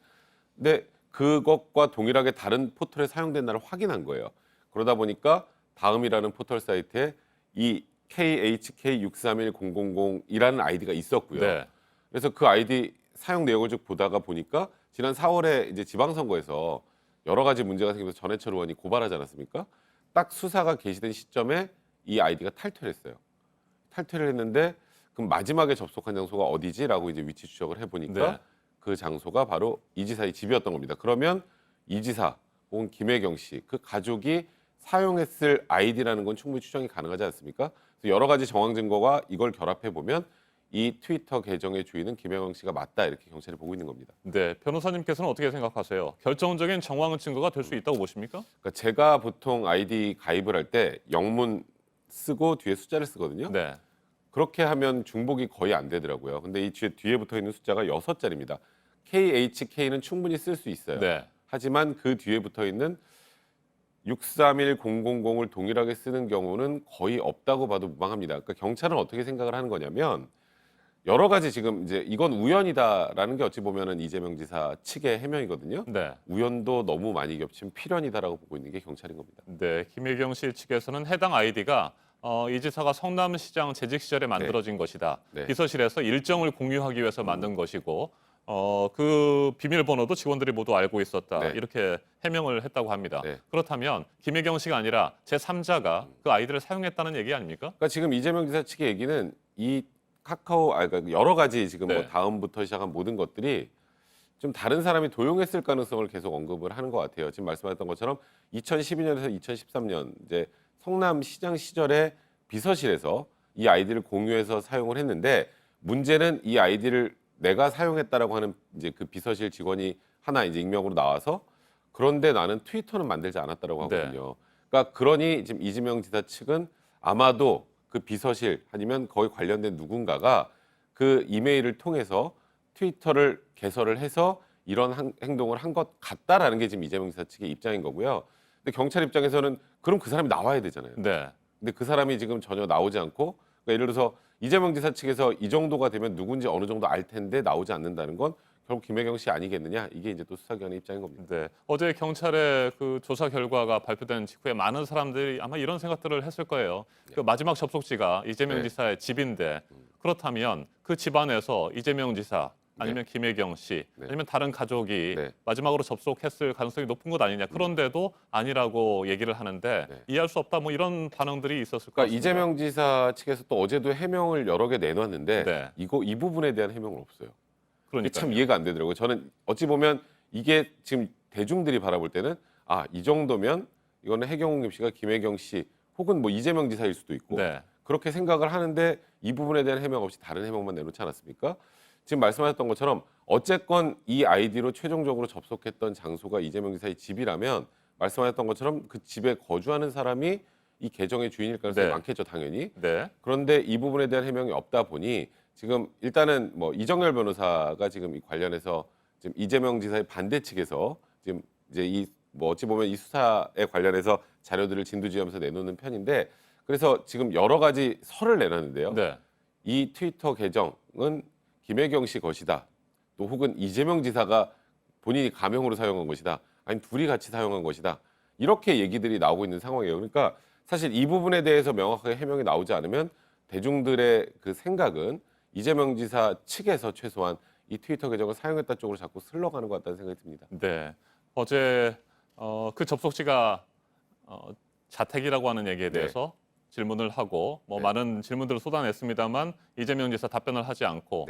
근데 그것과 동일하게 다른 포털에 사용된 날을 확인한 거예요. 그러다 보니까 다음이라는 포털 사이트에 이 KHK631000이라는 아이디가 있었고요. 그래서 그 아이디 사용 내역을 쭉 보다가 보니까 지난 4월에 이제 지방선거에서 여러 가지 문제가 생기면서 전해철 의원이 고발하지 않았습니까? 딱 수사가 개시된 시점에 이 아이디가 탈퇴를 했어요. 탈퇴를 했는데 그럼 마지막에 접속한 장소가 어디지라고 이제 위치 추적을 해보니까 그 장소가 바로 이 지사의 집이었던 겁니다. 그러면 이 지사 혹은 김혜경 씨, 그 가족이 사용했을 아이디라는 건 충분히 추정이 가능하지 않습니까? 여러 가지 정황 증거가 이걸 결합해 보면 이 트위터 계정의 주인은 김혜경 씨가 맞다, 이렇게 경찰이 보고 있는 겁니다. 네, 변호사님께서는 어떻게 생각하세요? 결정적인 정황 증거가 될 수 있다고 보십니까? 그러니까 제가 보통 아이디 가입을 할 때 영문 쓰고 뒤에 숫자를 쓰거든요. 그렇게 하면 중복이 거의 안 되더라고요. 근데 이 뒤에 붙어 있는 숫자가 6자리입니다. KHK는 충분히 쓸 수 있어요. 하지만 그 뒤에 붙어 있는 631000을 동일하게 쓰는 경우는 거의 없다고 봐도 무방합니다. 그러니까 경찰은 어떻게 생각을 하는 거냐면 여러 가지 지금 이제 이건 우연이다라는 게 어찌 보면은 이재명 지사 측의 해명이거든요. 우연도 너무 많이 겹친 필연이다라고 보고 있는 게 경찰인 겁니다. 네, 김혜경 씨 측에서는 해당 아이디가 이 지사가 성남시장 재직 시절에 만들어진 것이다. 비서실에서 일정을 공유하기 위해서 만든 것이고 그 비밀번호도 직원들이 모두 알고 있었다. 이렇게 해명을 했다고 합니다. 그렇다면 김혜경 씨가 아니라 제3자가 그 아이디를 사용했다는 얘기 아닙니까? 그러니까 지금 이재명 지사 측의 얘기는 이 그러니까 여러 가지 지금 뭐 다음부터 시작한 모든 것들이 좀 다른 사람이 도용했을 가능성을 계속 언급을 하는 것 같아요. 지금 말씀하셨던 것처럼 2012년에서 2013년 이제 성남시장 시절에 비서실에서 이 아이디를 공유해서 사용을 했는데, 문제는 이 아이디를 내가 사용했다라고 하는 이제 그 비서실 직원이 하나 이제 익명으로 나와서 그런데 나는 트위터는 만들지 않았다라고 하거든요. 그러니까 그러니 지금 이재명 지사 측은 아마도 그 비서실 아니면 거기 관련된 누군가가 그 이메일을 통해서 트위터를 개설을 해서 이런 행동을 한 것 같다라는 게 지금 이재명 지사 측의 입장인 거고요. 근데 경찰 입장에서는 그럼 그 사람이 나와야 되잖아요. 근데 그 사람이 지금 전혀 나오지 않고, 그러니까 예를 들어서 이재명 지사 측에서 이 정도가 되면 누군지 어느 정도 알 텐데 나오지 않는다는 건 결국 김혜경 씨 아니겠느냐, 이게 이제 또 수사기관의 입장인 겁니다. 네, 어제 경찰의 그 조사 결과가 발표된 직후에 많은 사람들이 아마 이런 생각들을 했을 거예요. 그 마지막 접속지가 이재명 지사의 집인데 그렇다면 그 집안에서 이재명 지사 아니면 김혜경 씨 아니면 다른 가족이 마지막으로 접속했을 가능성이 높은 것 아니냐. 그런데도 아니라고 얘기를 하는데 이해할 수 없다, 뭐 이런 반응들이 있었을 것 같습니다. 이재명 지사 측에서 또 어제도 해명을 여러 개 내놨는데 이 부분에 대한 해명은 없어요. 그러니까 참 이해가 안 되더라고요. 저는 어찌 보면 이게 지금 대중들이 바라볼 때는 이 정도면 이거는 해경웅 씨가 김혜경 씨 혹은 뭐 이재명 지사일 수도 있고 그렇게 생각을 하는데 이 부분에 대한 해명 없이 다른 해명만 내놓지 않았습니까? 지금 말씀하셨던 것처럼 어쨌건 이 아이디로 최종적으로 접속했던 장소가 이재명 지사의 집이라면 말씀하셨던 것처럼 그 집에 거주하는 사람이 이 계정의 주인일 가능성이 네. 많겠죠, 당연히. 네. 그런데 이 부분에 대한 해명이 없다 보니 지금 일단은 뭐 이정열 변호사가 지금 이 관련해서 지금 이재명 지사의 반대 측에서 지금 이제 이 뭐 어찌 보면 이 수사에 관련해서 자료들을 진두지휘하면서 내놓는 편인데 그래서 지금 여러 가지 설을 내놨는데요. 네. 이 트위터 계정은 김혜경 씨 것이다. 또 혹은 이재명 지사가 본인이 가명으로 사용한 것이다. 아니면 둘이 같이 사용한 것이다. 이렇게 얘기들이 나오고 있는 상황이에요. 그러니까 사실 이 부분에 대해서 명확하게 해명이 나오지 않으면 대중들의 그 생각은 이재명 지사 측에서 최소한 이 트위터 계정을 사용했다 쪽으로 자꾸 흘러가는 것 같다는 생각이 듭니다. 네. 어제 그 접속지가 자택이라고 하는 얘기에 대해서 질문을 하고 뭐 많은 질문들을 쏟아냈습니다만 이재명 지사 답변을 하지 않고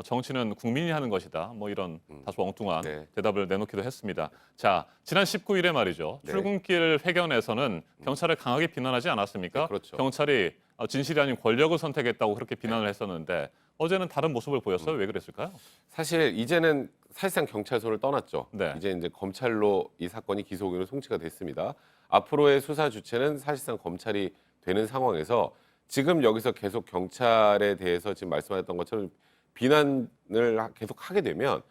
정치는 국민이 하는 것이다. 뭐 이런 다소 엉뚱한 대답을 내놓기도 했습니다. 자, 지난 19일에 말이죠. 출근길 회견에서는 경찰을 강하게 비난하지 않았습니까? 그렇죠. 경찰이 진실이 아닌 권력을 선택했다고 그렇게 비난을 했었는데 어제는 다른 모습을 보였어요. 왜 그랬을까요? 사실 이제는 사실상 경찰서를 떠났죠. 네. 이제 검찰로 이 사건이 기소 의견으로 송치가 됐습니다. 앞으로의 수사 주체는 사실상 검찰이 되는 상황에서 지금 여기서 계속 경찰에 대해서 지금 말씀하셨던 것처럼 비난을 계속 하게 되면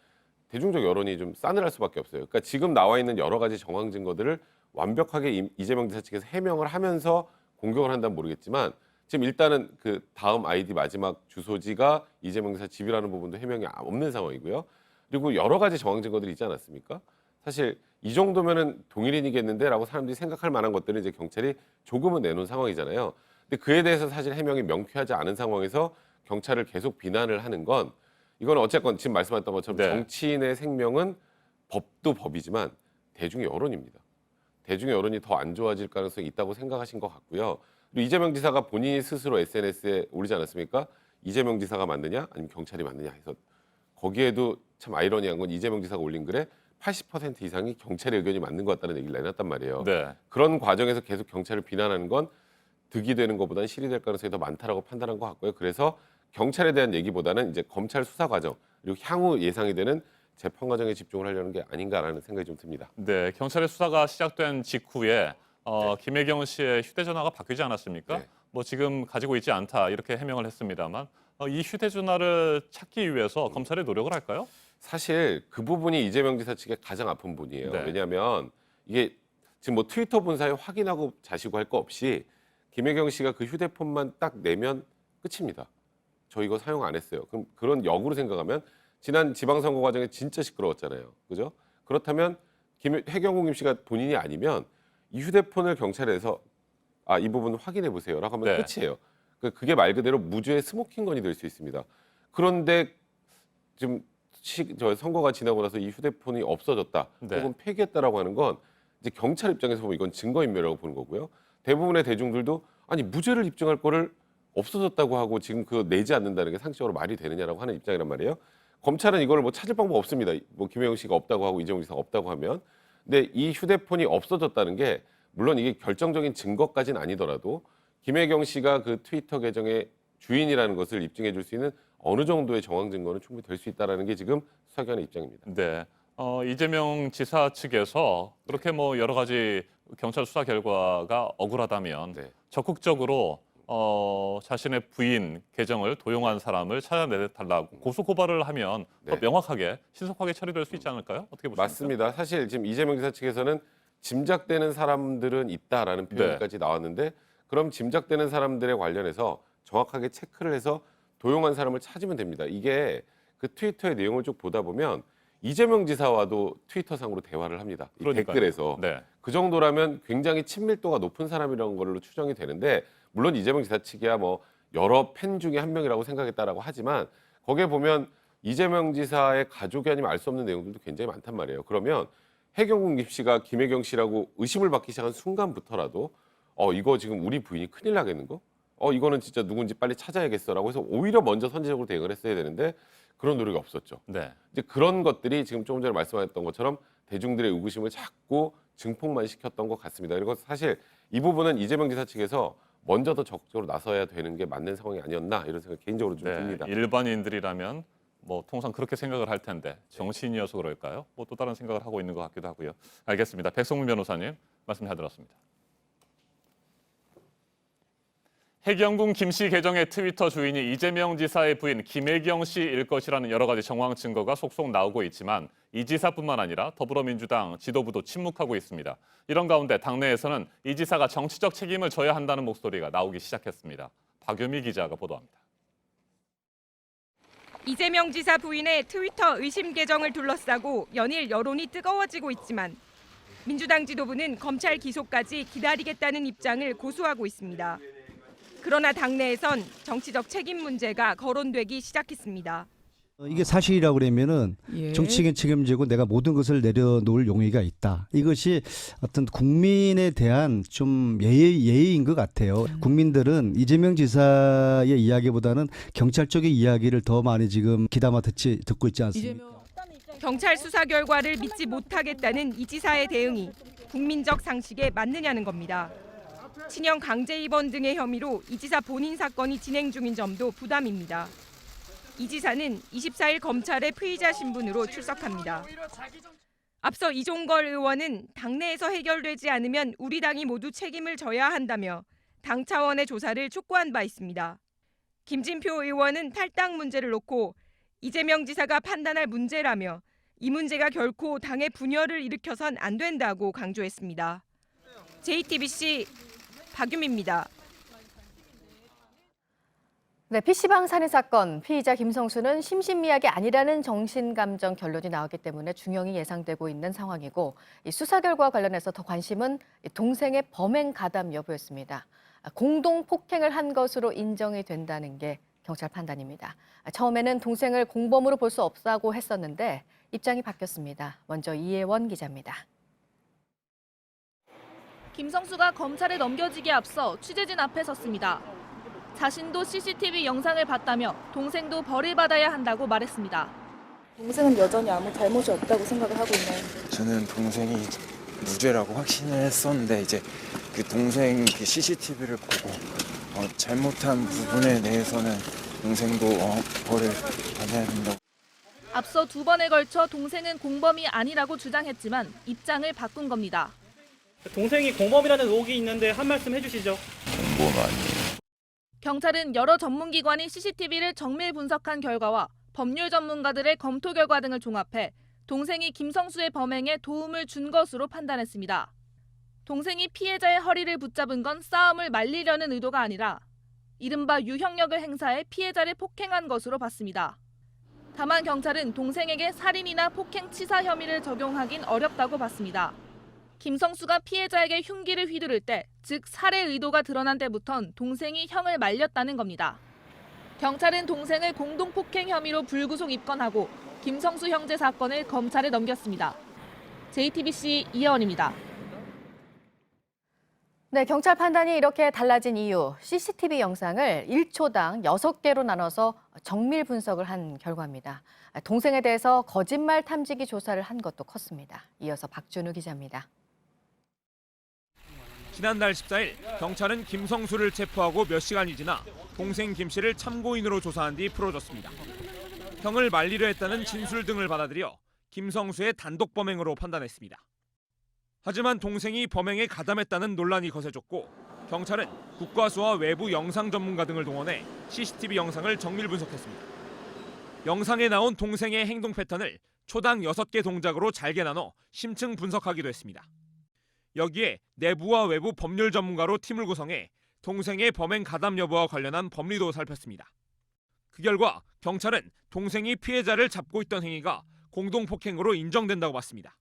대중적 여론이 좀 싸늘할 수밖에 없어요. 그러니까 지금 나와 있는 여러 가지 정황 증거들을 완벽하게 이재명 지사 측에서 해명을 하면서 공격을 한다면 모르겠지만 지금 일단은 그 다음 아이디 마지막 주소지가 이재명 지사 집이라는 부분도 해명이 없는 상황이고요. 그리고 여러 가지 정황 증거들이 있지 않았습니까? 사실 이 정도면은 동일인이겠는데라고 사람들이 생각할 만한 것들을 이제 경찰이 조금은 내놓은 상황이잖아요. 근데 그에 대해서 사실 해명이 명쾌하지 않은 상황에서 경찰을 계속 비난을 하는 건 이건 어쨌건 지금 말씀하셨던 것처럼 정치인의 생명은 법도 법이지만 대중의 여론입니다. 대중의 여론이 더 안 좋아질 가능성이 있다고 생각하신 것 같고요. 그리고 이재명 지사가 본인이 스스로 SNS에 올리지 않았습니까? 이재명 지사가 맞느냐 아니면 경찰이 맞느냐 해서 거기에도 참 아이러니한 건 이재명 지사가 올린 글에 80% 이상이 경찰의 의견이 맞는 것 같다는 얘기를 내놨단 말이에요. 네. 그런 과정에서 계속 경찰을 비난하는 건 득이 되는 것보다는 실이 될 가능성이 더 많다라고 판단한 것 같고요. 그래서 경찰에 대한 얘기보다는 이제 검찰 수사 과정 그리고 향후 예상이 되는 재판 과정에 집중을 하려는 게 아닌가라는 생각이 좀 듭니다. 네, 경찰의 수사가 시작된 직후에 김혜경 씨의 휴대전화가 바뀌지 않았습니까? 뭐 지금 가지고 있지 않다 이렇게 해명을 했습니다만 이 휴대전화를 찾기 위해서 검찰이 노력을 할까요? 사실 그 부분이 이재명 지사 측의 가장 아픈 부분이에요. 네. 왜냐하면 이게 지금 뭐 트위터 본사에 확인하고 자시고 할 거 없이 김혜경 씨가 그 휴대폰만 딱 내면 끝입니다. 저 이거 사용 안 했어요. 그럼 그런 역으로 생각하면 지난 지방선거 과정에 진짜 시끄러웠잖아요. 그죠? 그렇다면 해경궁 김 씨가 본인이 아니면 이 휴대폰을 경찰에서 이 부분 확인해 보세요라고 하면 끝이에요. 그게 말 그대로 무죄의 스모킹건이 될 수 있습니다. 그런데 지금 저 선거가 지나고 나서 이 휴대폰이 없어졌다 혹은 폐기했다라고 하는 건 이제 경찰 입장에서 보면 이건 증거인멸이라고 보는 거고요. 대부분의 대중들도 아니 무죄를 입증할 거를 없어졌다고 하고 지금 그거 내지 않는다는 게 상식적으로 말이 되느냐라고 하는 입장이란 말이에요. 검찰은 이걸 뭐 찾을 방법 없습니다. 뭐 김혜경 씨가 없다고 하고 이재명 지사가 없다고 하면. 근데 이 휴대폰이 없어졌다는 게 물론 이게 결정적인 증거까지는 아니더라도 김혜경 씨가 그 트위터 계정의 주인이라는 것을 입증해 줄 수 있는 어느 정도의 정황 증거는 충분히 될 수 있다는 게 지금 수사기관의 입장입니다. 네. 이재명 지사 측에서 그렇게 뭐 여러 가지 경찰 수사 결과가 억울하다면 적극적으로 자신의 부인 계정을 도용한 사람을 찾아내달라고 고소 고발을 하면 더 명확하게 신속하게 처리될 수 있지 않을까요? 어떻게 보십니까? 맞습니다. 사실 지금 이재명 지사 측에서는 짐작되는 사람들은 있다라는 표현까지 나왔는데 그럼 짐작되는 사람들에 관련해서 정확하게 체크를 해서 도용한 사람을 찾으면 됩니다. 이게 그 트위터의 내용을 쭉 보다 보면 이재명 지사와도 트위터상으로 대화를 합니다. 이 댓글에서. 그 정도라면 굉장히 친밀도가 높은 사람이라는 걸로 추정이 되는데 물론 이재명 지사 측이야 뭐 여러 팬 중에 한 명이라고 생각했다라고 하지만 거기에 보면 이재명 지사의 가족이 아니면 알 수 없는 내용들도 굉장히 많단 말이에요. 그러면 해경궁 김 씨가 김혜경 씨라고 의심을 받기 시작한 순간부터라도 이거 지금 우리 부인이 큰일 나겠는 거? 이거는 진짜 누군지 빨리 찾아야겠어라고 해서 오히려 먼저 선제적으로 대응을 했어야 되는데 그런 노력이 없었죠. 이제 그런 것들이 지금 조금 전에 말씀하셨던 것처럼 대중들의 의구심을 자꾸 증폭만 시켰던 것 같습니다. 그리고 사실 이 부분은 이재명 지사 측에서 먼저 더 적극적으로 나서야 되는 게 맞는 상황이 아니었나 이런 생각 개인적으로 좀 듭니다. 일반인들이라면 뭐 통상 그렇게 생각을 할 텐데 정치인이어서 그럴까요? 뭐 또 다른 생각을 하고 있는 것 같기도 하고요. 알겠습니다. 백성문 변호사님 말씀 잘 들었습니다. 해경궁 김씨 계정의 트위터 주인이 이재명 지사의 부인 김혜경 씨일 것이라는 여러 가지 정황 증거가 속속 나오고 있지만 이 지사뿐만 아니라 더불어민주당 지도부도 침묵하고 있습니다. 이런 가운데 당내에서는 이 지사가 정치적 책임을 져야 한다는 목소리가 나오기 시작했습니다. 박유미 기자가 보도합니다. 이재명 지사 부인의 트위터 의심 계정을 둘러싸고 연일 여론이 뜨거워지고 있지만 민주당 지도부는 검찰 기소까지 기다리겠다는 입장을 고수하고 있습니다. 그러나 당내에선 정치적 책임 문제가 거론되기 시작했습니다. 이게 사실이라고 그러면은 정치적인 책임지고 내가 모든 것을 내려놓을 용의가 있다. 이것이 어떤 국민에 대한 좀 예의인 것 같아요. 국민들은 이재명 지사의 이야기보다는 경찰 쪽의 이야기를 더 많이 지금 귀담아 듣고 있지 않습니까? 경찰 수사 결과를 믿지 못하겠다는 이 지사의 대응이 국민적 상식에 맞느냐는 겁니다. 친형 강제 입원 등의 혐의로 이 지사 본인 사건이 진행 중인 점도 부담입니다. 이 지사는 24일 검찰의 피의자 신분으로 출석합니다. 앞서 이종걸 의원은 당내에서 해결되지 않으면 우리 당이 모두 책임을 져야 한다며 당 차원의 조사를 촉구한 바 있습니다. 김진표 의원은 탈당 문제를 놓고 이재명 지사가 판단할 문제라며 이 문제가 결코 당의 분열을 일으켜선 안 된다고 강조했습니다. JTBC 박유미입니다. 네, PC방 살인 사건 피의자 김성수는 심신미약이 아니라는 정신감정 결론이 나왔기 때문에 중형이 예상되고 있는 상황이고 이 수사 결과와 관련해서 더 관심은 동생의 범행 가담 여부였습니다. 공동 폭행을 한 것으로 인정이 된다는 게 경찰 판단입니다. 처음에는 동생을 공범으로 볼 수 없다고 했었는데 입장이 바뀌었습니다. 먼저 이혜원 기자입니다. 김성수가 검찰에 넘겨지기에 앞서 취재진 앞에 섰습니다. 자신도 CCTV 영상을 봤다며 동생도 벌을 받아야 한다고 말했습니다. 동생은 여전히 아무 잘못이 없다고 생각을 하고 있나요? 저는 동생이 무죄라고 확신을 했었는데 이제 그 동생 그 CCTV를 보고 잘못한 부분에 대해서는 동생도 벌을 받아야 된다고. 앞서 2번에 걸쳐 동생은 공범이 아니라고 주장했지만 입장을 바꾼 겁니다. 동생이 공범이라는 의혹이 있는데 한 말씀 해주시죠. 공범 아니에요. 경찰은 여러 전문기관이 CCTV를 정밀 분석한 결과와 법률 전문가들의 검토 결과 등을 종합해 동생이 김성수의 범행에 도움을 준 것으로 판단했습니다. 동생이 피해자의 허리를 붙잡은 건 싸움을 말리려는 의도가 아니라 이른바 유형력을 행사해 피해자를 폭행한 것으로 봤습니다. 다만 경찰은 동생에게 살인이나 폭행 치사 혐의를 적용하긴 어렵다고 봤습니다. 김성수가 피해자에게 흉기를 휘두를 때, 즉 살해 의도가 드러난 때부턴 동생이 형을 말렸다는 겁니다. 경찰은 동생을 공동폭행 혐의로 불구속 입건하고 김성수 형제 사건을 검찰에 넘겼습니다. JTBC 이혜원입니다. 네, 경찰 판단이 이렇게 달라진 이유, CCTV 영상을 1초당 6개로 나눠서 정밀 분석을 한 결과입니다. 동생에 대해서 거짓말 탐지기 조사를 한 것도 컸습니다. 이어서 박준우 기자입니다. 지난달 14일 경찰은 김성수를 체포하고 몇 시간이 지나 동생 김 씨를 참고인으로 조사한 뒤 풀어줬습니다. 형을 말리려 했다는 진술 등을 받아들여 김성수의 단독 범행으로 판단했습니다. 하지만 동생이 범행에 가담했다는 논란이 거세졌고 경찰은 국과수와 외부 영상 전문가 등을 동원해 CCTV 영상을 정밀 분석했습니다. 영상에 나온 동생의 행동 패턴을 초당 6개 동작으로 잘게 나눠 심층 분석하기도 했습니다. 여기에 내부와 외부 법률 전문가로 팀을 구성해 동생의 범행 가담 여부와 관련한 법리도 살폈습니다. 그 결과 경찰은 동생이 피해자를 잡고 있던 행위가 공동폭행으로 인정된다고 봤습니다.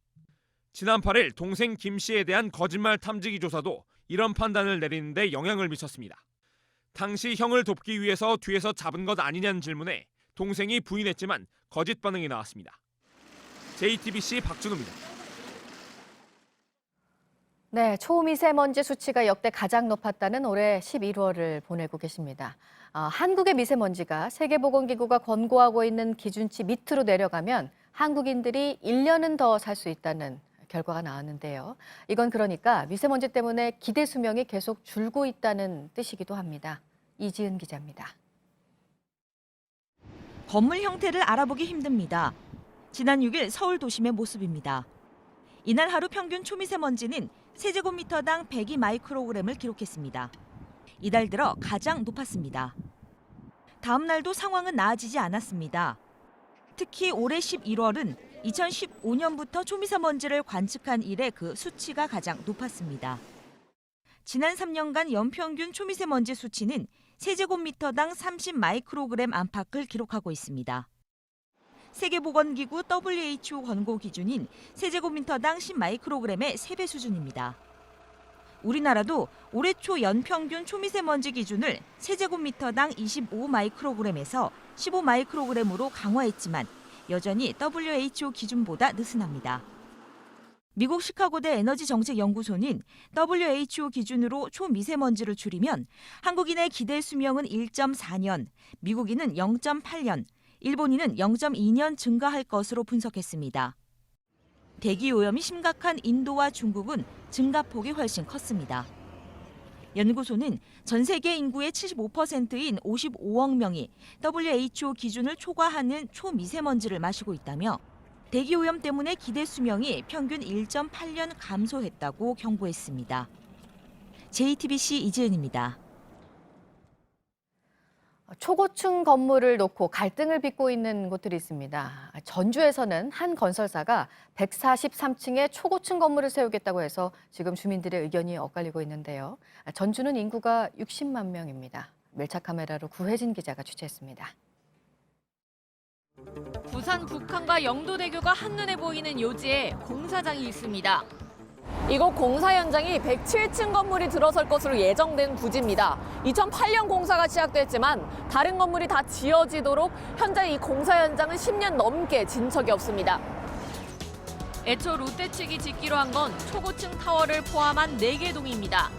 지난 8일 동생 김 씨에 대한 거짓말 탐지기 조사도 이런 판단을 내리는 데 영향을 미쳤습니다. 당시 형을 돕기 위해서 뒤에서 잡은 것 아니냐는 질문에 동생이 부인했지만 거짓 반응이 나왔습니다. JTBC 박준우입니다. 네, 초미세먼지 수치가 역대 가장 높았다는 올해 11월을 보내고 계십니다. 한국의 미세먼지가 세계보건기구가 권고하고 있는 기준치 밑으로 내려가면 한국인들이 1년은 더 살 수 있다는 결과가 나왔는데요. 이건 그러니까 미세먼지 때문에 기대 수명이 계속 줄고 있다는 뜻이기도 합니다. 이지은 기자입니다. 건물 형태를 알아보기 힘듭니다. 지난 6일 서울 도심의 모습입니다. 이날 하루 평균 초미세먼지는 세제곱미터당 102 마이크로그램을 기록했습니다. 이달 들어 가장 높았습니다. 다음 날도 상황은 나아지지 않았습니다. 특히 올해 11월은 2015년부터 초미세먼지를 관측한 이래 그 수치가 가장 높았습니다. 지난 3년간 연평균 초미세먼지 수치는 세제곱미터당 30 마이크로그램 안팎을 기록하고 있습니다. 세계보건기구 WHO 권고 기준인 세제곱미터당 10 마이크로그램의 3배 수준입니다. 우리나라도 올해 초 연평균 초미세먼지 기준을 세제곱미터당 25 마이크로그램에서 15 마이크로그램으로 강화했지만 여전히 WHO 기준보다 느슨합니다. 미국 시카고대 에너지정책연구소는 WHO 기준으로 초미세먼지를 줄이면 한국인의 기대 수명은 1.4년, 미국인은 0.8년, 일본인은 0.2년 증가할 것으로 분석했습니다. 대기오염이 심각한 인도와 중국은 증가폭이 훨씬 컸습니다. 연구소는 전 세계 인구의 75%인 55억 명이 WHO 기준을 초과하는 초미세먼지를 마시고 있다며 대기오염 때문에 기대 수명이 평균 1.8년 감소했다고 경고했습니다. JTBC 이지은입니다. 초고층 건물을 놓고 갈등을 빚고 있는 곳들이 있습니다. 전주에서는 한 건설사가 143층의 초고층 건물을 세우겠다고 해서 지금 주민들의 의견이 엇갈리고 있는데요. 전주는 인구가 60만 명입니다. 멸차 카메라로 구혜진 기자가 취재했습니다. 부산 북한과 영도대교가 한눈에 보이는 요지에 공사장이 있습니다. 이곳 공사 현장이 107층 건물이 들어설 것으로 예정된 부지입니다. 2008년 공사가 시작됐지만 다른 건물이 다 지어지도록 현재 이 공사 현장은 10년 넘게 진 적이 없습니다. 애초 롯데 측이 짓기로 한 건 초고층 타워를 포함한 4개 동입니다.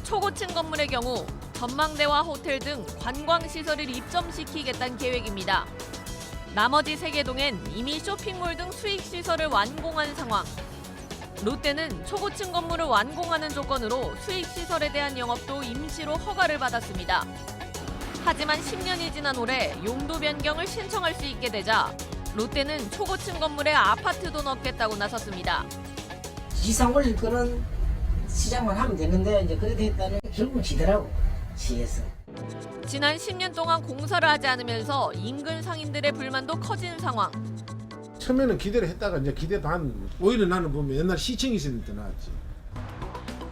초고층 건물의 경우 전망대와 호텔 등 관광시설을 입점시키겠다는 계획입니다. 나머지 3개 동엔 이미 쇼핑몰 등 수익시설을 완공한 상황. 롯데는 초고층 건물을 완공하는 조건으로 수익시설에 대한 영업도 임시로 허가를 받았습니다. 하지만 10년이 지난 올해 용도 변경을 신청할 수 있게 되자 롯데는 초고층 건물에 아파트도 넣겠다고 나섰습니다. 지상 올릴 거는 시장만 하면 되는데 이제 그렇게 했다는 결국은 지더라고, 시에서. 지난 10년 동안 공사를 하지 않으면서 인근 상인들의 불만도 커진 상황. 처음에는 기대를 했다가 이제 기대 반, 오히려 나는 보면 옛날 시청이 있을 때 나왔지.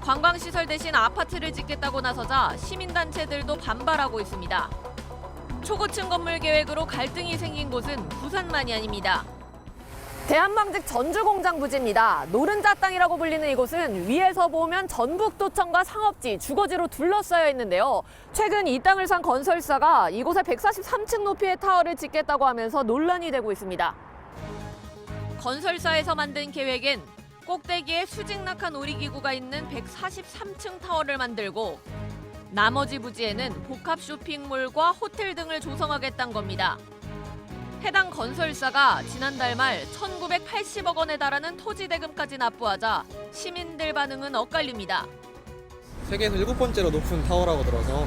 관광시설 대신 아파트를 짓겠다고 나서자 시민단체들도 반발하고 있습니다. 초고층 건물 계획으로 갈등이 생긴 곳은 부산만이 아닙니다. 대한방직 전주공장 부지입니다. 노른자 땅이라고 불리는 이곳은 위에서 보면 전북도청과 상업지, 주거지로 둘러싸여 있는데요. 최근 이 땅을 산 건설사가 이곳에 143층 높이의 타워를 짓겠다고 하면서 논란이 되고 있습니다. 건설사에서 만든 계획엔 꼭대기에 수직낙하 놀이기구가 있는 143층 타워를 만들고 나머지 부지에는 복합 쇼핑몰과 호텔 등을 조성하겠다는 겁니다. 해당 건설사가 지난달 말 1,980억 원에 달하는 토지 대금까지 납부하자 시민들 반응은 엇갈립니다. 세계에서 7번째로 높은 타워라고 들어서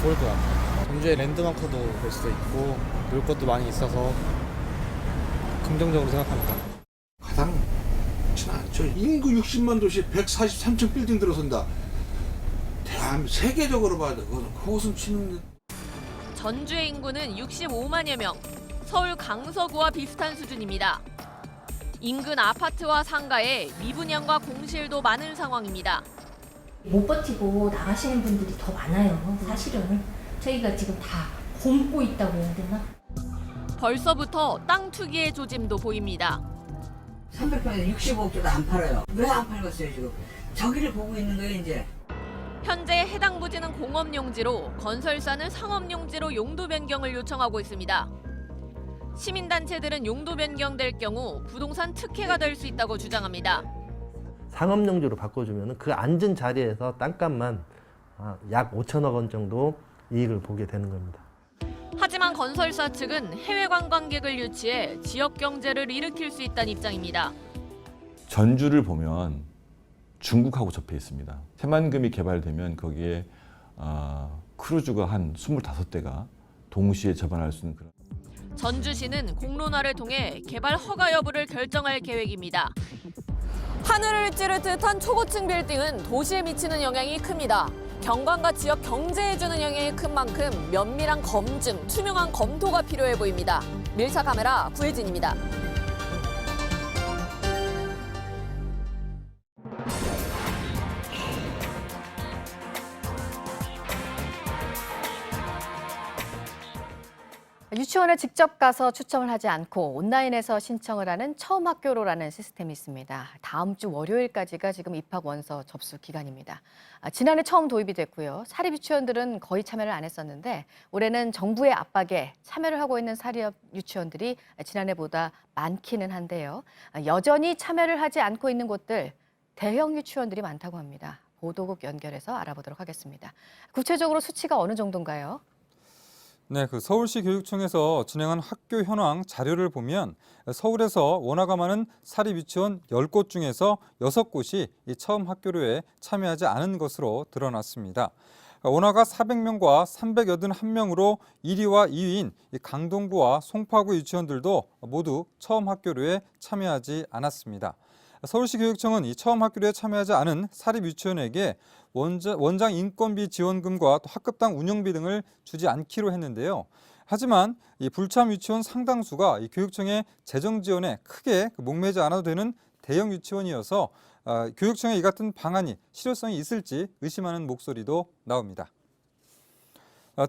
좋을 것 같아요. 전주의 랜드마크도 될 수도 있고 놀 것도 많이 있어서 긍정적으로 생각합니다. 가장 좋지는 않죠. 인구 60만 도시에 143층 빌딩 들어선다. 세계적으로 봐도 그것은 코웃음 치는. 전주의 인구는 65만여 명, 서울 강서구와 비슷한 수준입니다. 인근 아파트와 상가에 미분양과 공실도 많은 상황입니다. 못 버티고 나가시는 분들이 더 많아요. 사실은 저희가 지금 다 굶고 있다고 해야 되나? 벌써부터 땅 투기의 조짐도 보입니다. 300평에 65억짜리 안 팔아요. 왜 안 팔겠어요 지금? 저기를 보고 있는 거예요 이제. 현재 해당 부지는 공업용지로 건설사는 상업용지로 용도 변경을 요청하고 있습니다. 시민단체들은 용도 변경될 경우 부동산 특혜가 될 수 있다고 주장합니다. 상업용지로 바꿔주면 그 앉은 자리에서 땅값만 약 5천억 원 정도 이익을 보게 되는 겁니다. 하지만 건설사 측은 해외 관광객을 유치해 지역 경제를 일으킬 수 있다는 입장입니다. 전주를 보면 중국하고 접해 있습니다. 새만금이 개발되면 거기에 크루즈가 한 25대가 동시에 접안할 수 있는 그런. 전주시는 공론화를 통해 개발 허가 여부를 결정할 계획입니다. 하늘을 찌를 듯한 초고층 빌딩은 도시에 미치는 영향이 큽니다. 경관과 지역 경제에 주는 영향이 큰 만큼 면밀한 검증, 투명한 검토가 필요해 보입니다. 밀사 카메라 구혜진입니다. 유치원에 직접 가서 추첨을 하지 않고 온라인에서 신청을 하는 처음 학교로라는 시스템이 있습니다. 다음 주 월요일까지가 지금 입학 원서 접수 기간입니다. 지난해 처음 도입이 됐고요. 사립 유치원들은 거의 참여를 안 했었는데 올해는 정부의 압박에 참여를 하고 있는 사립 유치원들이 지난해보다 많기는 한데요. 여전히 참여를 하지 않고 있는 곳들, 대형 유치원들이 많다고 합니다. 보도국 연결해서 알아보도록 하겠습니다. 구체적으로 수치가 어느 정도인가요? 네, 서울시 교육청에서 진행한 학교 현황 자료를 보면 서울에서 원화가 많은 사립 유치원 10곳 중에서 6곳이 이 처음 학교로에 참여하지 않은 것으로 드러났습니다. 원화가 400명과 381명으로 1위와 2위인 강동구와 송파구 유치원들도 모두 처음 학교로에 참여하지 않았습니다. 서울시 교육청은 이 처음 학교로에 참여하지 않은 사립 유치원에게 원장 인건비 지원금과 또 학급당 운영비 등을 주지 않기로 했는데요. 하지만 이 불참 유치원 상당수가 이 교육청의 재정 지원에 크게 목매지 않아도 되는 대형 유치원이어서 교육청의 이 같은 방안이 실효성이 있을지 의심하는 목소리도 나옵니다.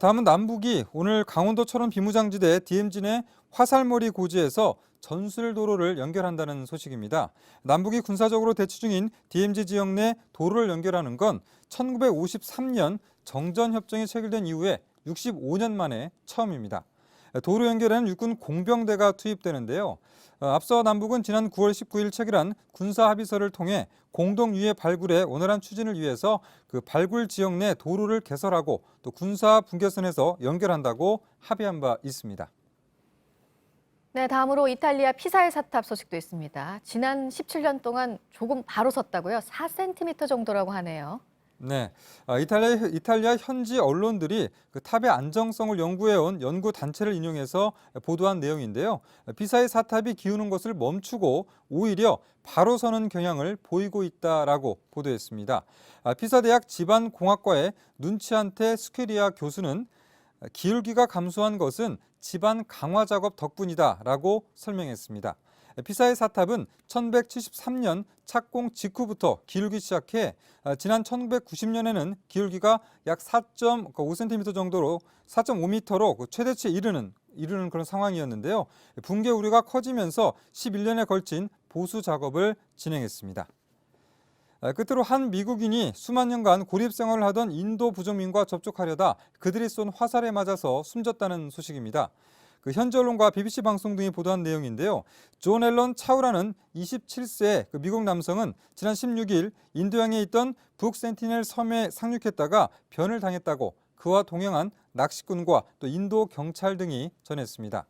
다음은 남북이 오늘 강원도철원 비무장지대 DMZ 내 화살머리 고지에서 전술도로를 연결한다는 소식입니다. 남북이 군사적으로 대치 중인 DMZ 지역 내 도로를 연결하는 건 1953년 정전협정이 체결된 이후에 65년 만에 처음입니다. 도로 연결에는 육군 공병대가 투입되는데요. 앞서 남북은 지난 9월 19일 체결한 군사합의서를 통해 공동유해 발굴의 원활한 추진을 위해서 그 발굴 지역 내 도로를 개설하고 또 군사 분계선에서 연결한다고 합의한 바 있습니다. 네, 다음으로 이탈리아 피사의 사탑 소식도 있습니다. 지난 17년 동안 조금 바로 섰다고요? 4cm 정도라고 하네요. 네, 이탈리아 현지 언론들이 그 탑의 안정성을 연구해온 연구 단체를 인용해서 보도한 내용인데요. 피사의 사탑이 기우는 것을 멈추고 오히려 바로 서는 경향을 보이고 있다라고 보도했습니다. 피사대학 지반공학과의 눈치안테 스퀘리아 교수는 기울기가 감소한 것은 지반 강화 작업 덕분이다라고 설명했습니다. 피사의 사탑은 1173년 착공 직후부터 기울기 시작해 지난 1990년에는 기울기가 약 4.5cm 정도로 4.5m로 최대치에 이르는 그런 상황이었는데요. 붕괴 우려가 커지면서 11년에 걸친 보수 작업을 진행했습니다. 끝으로 한 미국인이 수만 년간 고립 생활을 하던 인도 부족민과 접촉하려다 그들이 쏜 화살에 맞아서 숨졌다는 소식입니다. 그 현지 언론과 BBC 방송 등이 보도한 내용인데요. 존 앨런 차우라는 27세 그 미국 남성은 지난 16일 인도양에 있던 북 센티넬 섬에 상륙했다가 변을 당했다고 그와 동행한 낚시꾼과 또 인도 경찰 등이 전했습니다.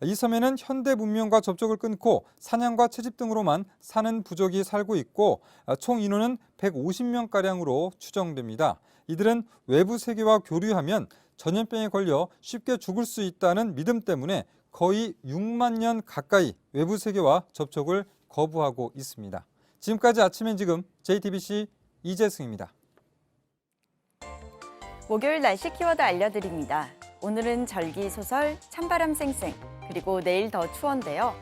이 섬에는 현대 문명과 접촉을 끊고 사냥과 채집 등으로만 사는 부족이 살고 있고 총 인원은 150명가량으로 추정됩니다. 이들은 외부 세계와 교류하면 전염병에 걸려 쉽게 죽을 수 있다는 믿음 때문에 거의 6만 년 가까이 외부 세계와 접촉을 거부하고 있습니다. 지금까지 아침엔 지금 JTBC 이재승입니다. 목요일 날씨 키워드 알려드립니다. 오늘은 절기 소설 찬바람 쌩쌩 그리고 내일 더 추워인데요.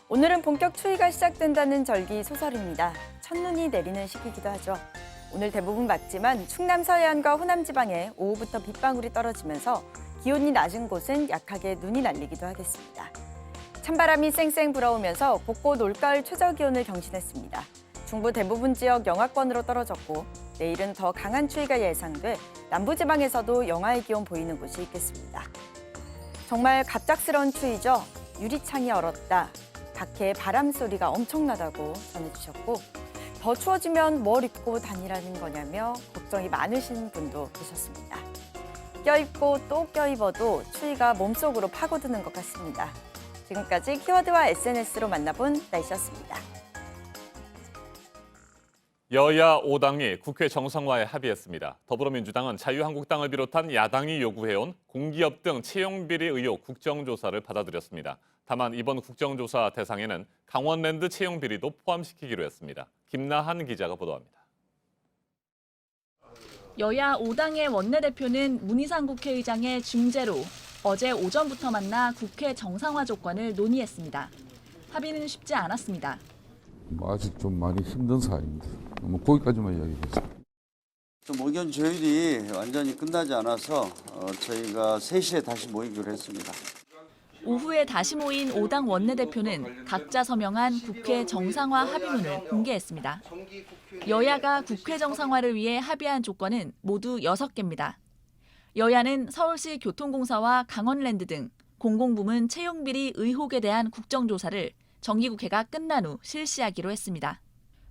오늘은 본격 추위가 시작된다는 절기 소설입니다. 첫눈이 내리는 시기이기도 하죠. 오늘 대부분 맑지만 충남 서해안과 호남 지방에 오후부터 빗방울이 떨어지면서 기온이 낮은 곳은 약하게 눈이 날리기도 하겠습니다. 찬바람이 쌩쌩 불어오면서 곳곳 올가을 최저기온을 경신했습니다. 중부 대부분 지역 영하권으로 떨어졌고 내일은 더 강한 추위가 예상돼 남부지방에서도 영하의 기온 보이는 곳이 있겠습니다. 정말 갑작스러운 추위죠. 유리창이 얼었다. 밖에 바람 소리가 엄청나다고 전해주셨고 더 추워지면 뭘 입고 다니라는 거냐며 걱정이 많으신 분도 계셨습니다. 껴입고 또 껴입어도 추위가 몸속으로 파고드는 것 같습니다. 지금까지 키워드와 SNS로 만나본 날씨였습니다. 여야 5당이 국회 정상화에 합의했습니다. 더불어민주당은 자유한국당을 비롯한 야당이 요구해온 공기업 등 채용비리 의혹 국정조사를 받아들였습니다. 다만 이번 국정조사 대상에는 강원랜드 채용비리도 포함시키기로 했습니다. 김나한 기자가 보도합니다. 여야 5당의 원내대표는 문희상 국회의장의 중재로 어제 오전부터 만나 국회 정상화 조건을 논의했습니다. 합의는 쉽지 않았습니다. 아직 좀 많이 힘든 사안입니다. 거기까지만 이야기했습니다. 좀 의견 조율이 완전히 끝나지 않아서 저희가 3시에 다시 모이기로 했습니다. 오후에 다시 모인 5당 원내대표는 각자 서명한 국회 정상화 합의문을 공개했습니다. 여야가 국회 정상화를 위해 합의한 조건은 모두 6개입니다. 여야는 서울시 교통공사와 강원랜드 등 공공부문 채용비리 의혹에 대한 국정조사를 정기국회가 끝난 후 실시하기로 했습니다.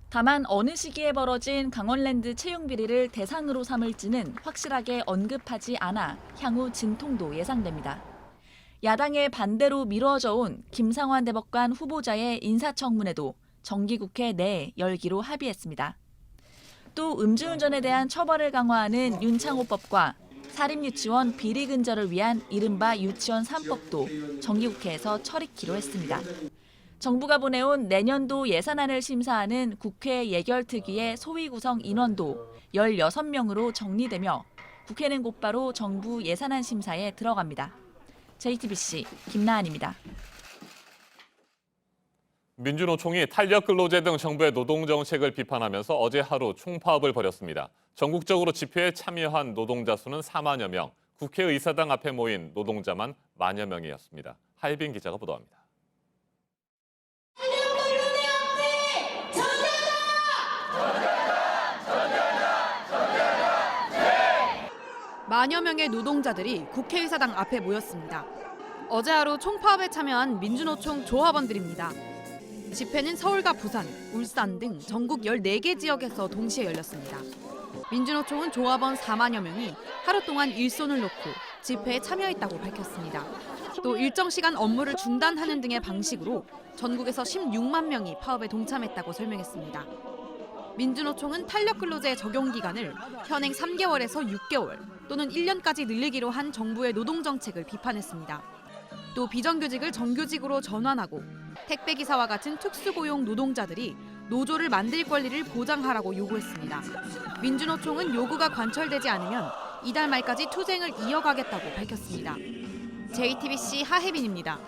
다만 어느 시기에 벌어진 강원랜드 채용비리를 대상으로 삼을지는 확실하게 언급하지 않아 향후 진통도 예상됩니다. 야당의 반대로 미뤄져 온 김상환 대법관 후보자의 인사청문회도 정기국회 내에 열기로 합의했습니다. 또 음주운전에 대한 처벌을 강화하는 윤창호법과 사립유치원 비리 근절을 위한 이른바 유치원 3법도 정기국회에서 처리키로 했습니다. 정부가 보내온 내년도 예산안을 심사하는 국회 예결특위의 소위 구성 인원도 16명으로 정리되며 국회는 곧바로 정부 예산안 심사에 들어갑니다. JTBC 김나한입니다. 민주노총이 탄력근로제 등 정부의 노동정책을 비판하면서 어제 하루 총파업을 벌였습니다. 전국적으로 집회에 참여한 노동자 수는 4만여 명, 국회의사당 앞에 모인 노동자만 만여 명이었습니다. 하예빈 기자가 보도합니다. 만여 명의 노동자들이 국회의사당 앞에 모였습니다. 어제 하루 총파업에 참여한 민주노총 조합원들입니다. 집회는 서울과 부산, 울산 등 전국 14개 지역에서 동시에 열렸습니다. 민주노총은 조합원 4만여 명이 하루 동안 일손을 놓고 집회에 참여했다고 밝혔습니다. 또 일정 시간 업무를 중단하는 등의 방식으로 전국에서 16만 명이 파업에 동참했다고 설명했습니다. 민주노총은 탄력근로제 적용 기간을 현행 3개월에서 6개월 또는 1년까지 늘리기로 한 정부의 노동정책을 비판했습니다. 또 비정규직을 정규직으로 전환하고 택배기사와 같은 특수고용 노동자들이 노조를 만들 권리를 보장하라고 요구했습니다. 민주노총은 요구가 관철되지 않으면 이달 말까지 투쟁을 이어가겠다고 밝혔습니다. JTBC 하혜빈입니다.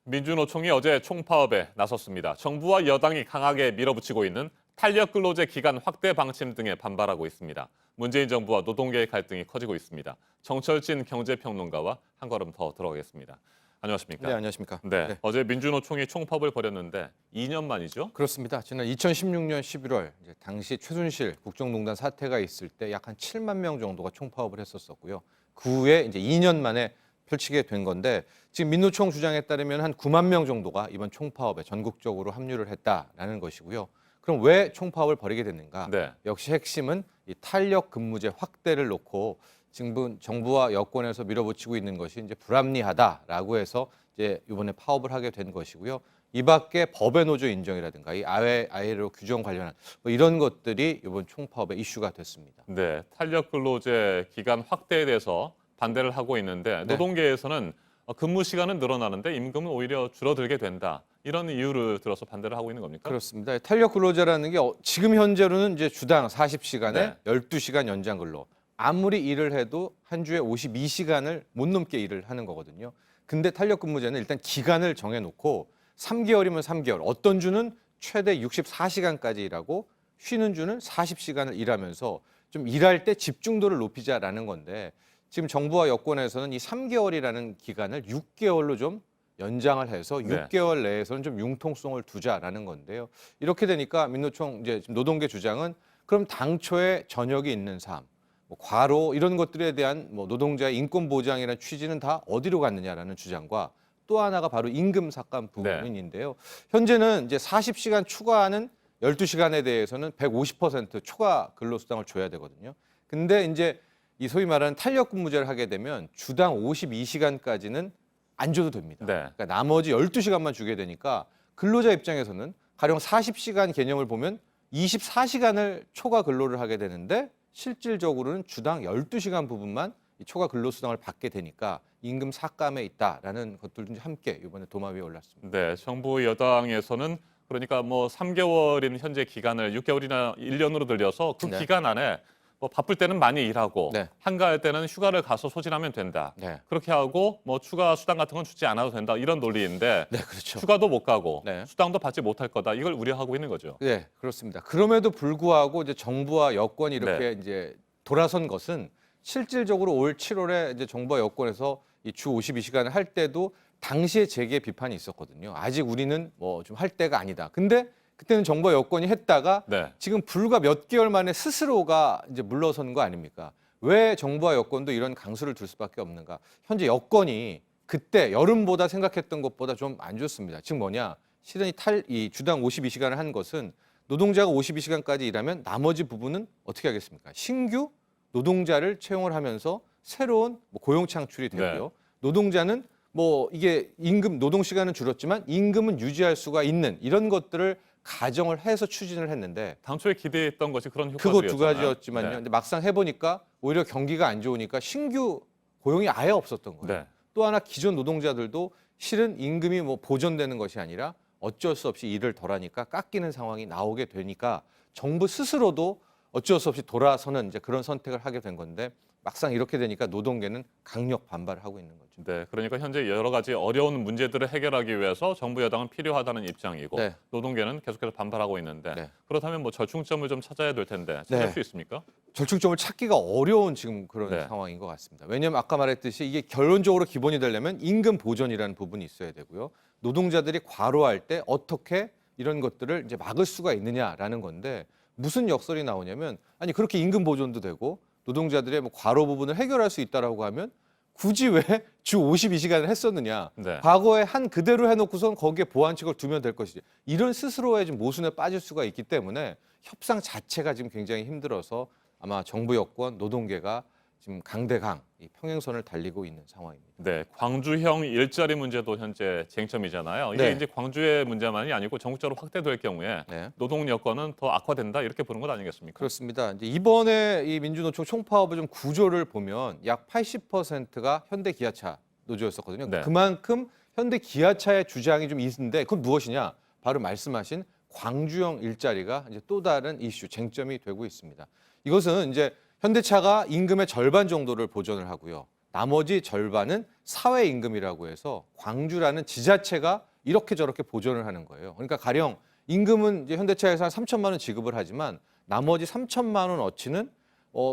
민주노총이 어제 총파업에 나섰습니다. 정부와 여당이 강하게 밀어붙이고 있는 탄력근로제 기간 확대 방침 등에 반발하고 있습니다. 문재인 정부와 노동계의 갈등이 커지고 있습니다. 정철진 경제평론가와 한 걸음 더 들어가겠습니다. 안녕하십니까? 네, 안녕하십니까? 네, 어제 민주노총이 총파업을 벌였는데 2년 만이죠? 그렇습니다. 지난 2016년 11월 당시 최순실 국정농단 사태가 있을 때 약 한 7만 명 정도가 총파업을 했었고요. 그 후에 이제 2년 만에 펼치게 된 건데 지금 민노총 주장에 따르면 한 9만 명 정도가 이번 총파업에 전국적으로 합류를 했다라는 것이고요. 그럼 왜 총파업을 벌이게 됐는가? 네. 역시 핵심은 이 탄력 근무제 확대를 놓고 지금 정부와 여권에서 밀어붙이고 있는 것이 이제 불합리하다라고 해서 이제 이번에 파업을 하게 된 것이고요. 이 밖에 법의 노조 인정이라든가 이 ILO 규정 관련한 뭐 이런 것들이 이번 총파업의 이슈가 됐습니다. 네, 탄력근로제 기간 확대에 대해서 반대를 하고 있는데 노동계에서는 근무 시간은 늘어나는데 임금은 오히려 줄어들게 된다. 이런 이유를 들어서 반대를 하고 있는 겁니까? 그렇습니다. 탄력 근로제라는 게 지금 현재로는 이제 주당 40시간에 12시간 연장 근로. 아무리 일을 해도 한 주에 52시간을 못 넘게 일을 하는 거거든요. 근데 탄력 근무제는 일단 기간을 정해 놓고 3개월이면 3개월. 어떤 주는 최대 64시간까지 일하고 쉬는 주는 40시간을 일하면서 좀 일할 때 집중도를 높이자라는 건데 지금 정부와 여권에서는 이 3개월이라는 기간을 6개월로 좀 연장을 해서 6개월 내에서는 좀 융통성을 두자라는 건데요. 이렇게 되니까 민노총 이제 노동계 주장은 그럼 당초에 저녁이 있는 삶, 뭐 과로 이런 것들에 대한 뭐 노동자의 인권 보장이라는 취지는 다 어디로 갔느냐라는 주장과 또 하나가 바로 임금 삭감 부분인데요. 현재는 이제 40시간 추가하는 12시간에 대해서는 150% 초과 근로수당을 줘야 되거든요. 근데 이제 이 소위 말하는 탄력 근무제를 하게 되면 주당 52시간까지는 안 줘도 됩니다. 그러니까 나머지 12시간만 주게 되니까 근로자 입장에서는 가령 40시간 개념을 보면 24시간을 초과 근로를 하게 되는데 실질적으로는 주당 12시간 부분만 이 초과 근로수당을 받게 되니까 임금 삭감에 있다라는 것들도 함께 이번에 도마 위에 올랐습니다. 네, 정부 여당에서는 그러니까 뭐 3개월인 현재 기간을 6개월이나 1년으로 늘려서 그 네. 기간 안에 뭐 바쁠 때는 많이 일하고 네. 한가할 때는 휴가를 가서 소진하면 된다. 네. 그렇게 하고 뭐 추가 수당 같은 건 주지 않아도 된다. 이런 논리인데 네, 그렇죠. 휴가도 못 가고 네. 수당도 받지 못할 거다. 이걸 우려하고 있는 거죠. 네, 그렇습니다. 그럼에도 불구하고 이제 정부와 여권이 이렇게 네. 이제 돌아선 것은 실질적으로 올 7월에 이제 정부와 여권에서 이 주 52시간을 할 때도 당시에 재계 비판이 있었거든요. 아직 우리는 뭐 좀 할 때가 아니다. 근데 그때는 정부와 여권이 했다가 네. 지금 불과 몇 개월 만에 스스로가 이제 물러선 거 아닙니까? 왜 정부와 여권도 이런 강수를 둘 수밖에 없는가? 현재 여권이 그때 여름보다 생각했던 것보다 좀 안 좋습니다. 즉 뭐냐? 실은 이 주당 52시간을 한 것은 노동자가 52시간까지 일하면 나머지 부분은 어떻게 하겠습니까? 신규 노동자를 채용을 하면서 새로운 뭐 고용 창출이 되고요. 네. 노동자는 뭐 이게 임금 노동 시간은 줄었지만 임금은 유지할 수가 있는 이런 것들을 가정을 해서 추진을 했는데 당초에 기대했던 것이 그런 그거 효과들이었잖아요. 두 가지였지만요. 네. 근데 막상 해보니까 오히려 경기가 안 좋으니까 신규 고용이 아예 없었던 거예요. 네. 또 하나 기존 노동자들도 실은 임금이 뭐 보전되는 것이 아니라 어쩔 수 없이 일을 덜 하니까 깎이는 상황이 나오게 되니까 정부 스스로도 어쩔 수 없이 돌아서는 이제 그런 선택을 하게 된 건데 막상 이렇게 되니까 노동계는 강력 반발을 하고 있는 거죠. 네, 그러니까 현재 여러 가지 어려운 문제들을 해결하기 위해서 정부 여당은 필요하다는 입장이고 네. 노동계는 계속해서 반발하고 있는데 네. 그렇다면 뭐 절충점을 좀 찾아야 될 텐데 찾을 네. 수 있습니까? 절충점을 찾기가 어려운 지금 그런 네. 상황인 것 같습니다. 왜냐하면 아까 말했듯이 이게 결론적으로 기본이 되려면 임금 보전이라는 부분이 있어야 되고요. 노동자들이 과로할 때 어떻게 이런 것들을 이제 막을 수가 있느냐라는 건데 무슨 역설이 나오냐면 아니 그렇게 임금 보전도 되고 노동자들의 뭐 과로 부분을 해결할 수 있다라고 하면 굳이 왜 주 52시간을 했었느냐. 네. 과거에 한 그대로 해놓고선 거기에 보완책을 두면 될 것이지. 이런 스스로의 좀 모순에 빠질 수가 있기 때문에 협상 자체가 지금 굉장히 힘들어서 아마 정부 여권 노동계가 지금 강대강 이 평행선을 달리고 있는 상황입니다. 네, 광주형 일자리 문제도 현재 쟁점이잖아요. 이게 네. 이제 광주의 문제만이 아니고 전국적으로 확대될 경우에 네. 노동 여건은 더 악화된다 이렇게 보는 것 아니겠습니까? 그렇습니다. 이제 이번에 이 민주노총 총파업의 좀 구조를 보면 약 80%가 현대기아차 노조였었거든요. 네. 그만큼 현대기아차의 주장이 좀 있는데 그건 무엇이냐? 바로 말씀하신 광주형 일자리가 이제 또 다른 이슈 쟁점이 되고 있습니다. 이것은 이제 현대차가 임금의 절반 정도를 보전을 하고요. 나머지 절반은 사회 임금이라고 해서 광주라는 지자체가 이렇게 저렇게 보전을 하는 거예요. 그러니까 가령 임금은 이제 현대차에서 한 3천만 원 지급을 하지만 나머지 3천만 원 어치는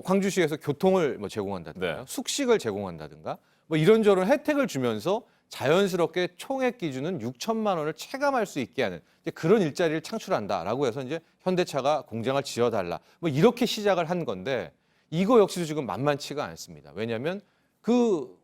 광주시에서 교통을 뭐 제공한다든가 네. 숙식을 제공한다든가 뭐 이런저런 혜택을 주면서 자연스럽게 총액 기준은 6천만 원을 체감할 수 있게 하는 이제 그런 일자리를 창출한다라고 해서 이제 현대차가 공장을 지어달라 뭐 이렇게 시작을 한 건데 이거 역시도 지금 만만치가 않습니다. 왜냐하면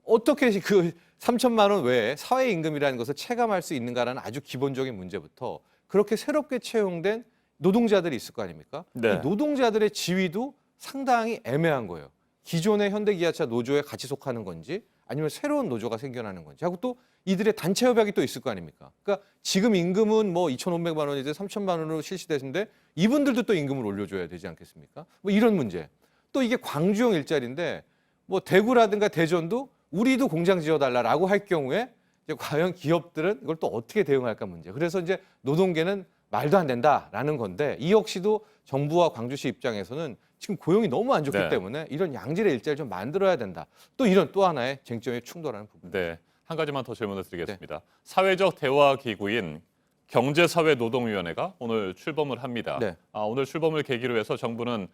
어떻게 그 3천만 원 외에 사회 임금이라는 것을 체감할 수 있는가라는 아주 기본적인 문제부터 그렇게 새롭게 채용된 노동자들이 있을 거 아닙니까? 네. 이 노동자들의 지위도 상당히 애매한 거예요. 기존의 현대기아차 노조에 같이 속하는 건지 아니면 새로운 노조가 생겨나는 건지 하고 또 이들의 단체 협약이 또 있을 거 아닙니까? 그러니까 지금 임금은 뭐 2,500만 원이든 3천만 원으로 실시되는데 이분들도 또 임금을 올려줘야 되지 않겠습니까? 뭐 이런 문제. 또 이게 광주형 일자리인데 뭐 대구라든가 대전도 우리도 공장 지어달라라고 할 경우에 이제 과연 기업들은 이걸 또 어떻게 대응할까 문제. 그래서 이제 노동계는 말도 안 된다라는 건데 이 역시도 정부와 광주시 입장에서는 지금 고용이 너무 안 좋기 네. 때문에 이런 양질의 일자리를 좀 만들어야 된다. 또 이런 또 하나의 쟁점에 충돌하는 부분. 네, 한 가지만 더 질문을 드리겠습니다. 네. 사회적 대화 기구인 경제사회노동위원회가 오늘 출범을 합니다. 네. 오늘 출범을 계기로 해서 정부는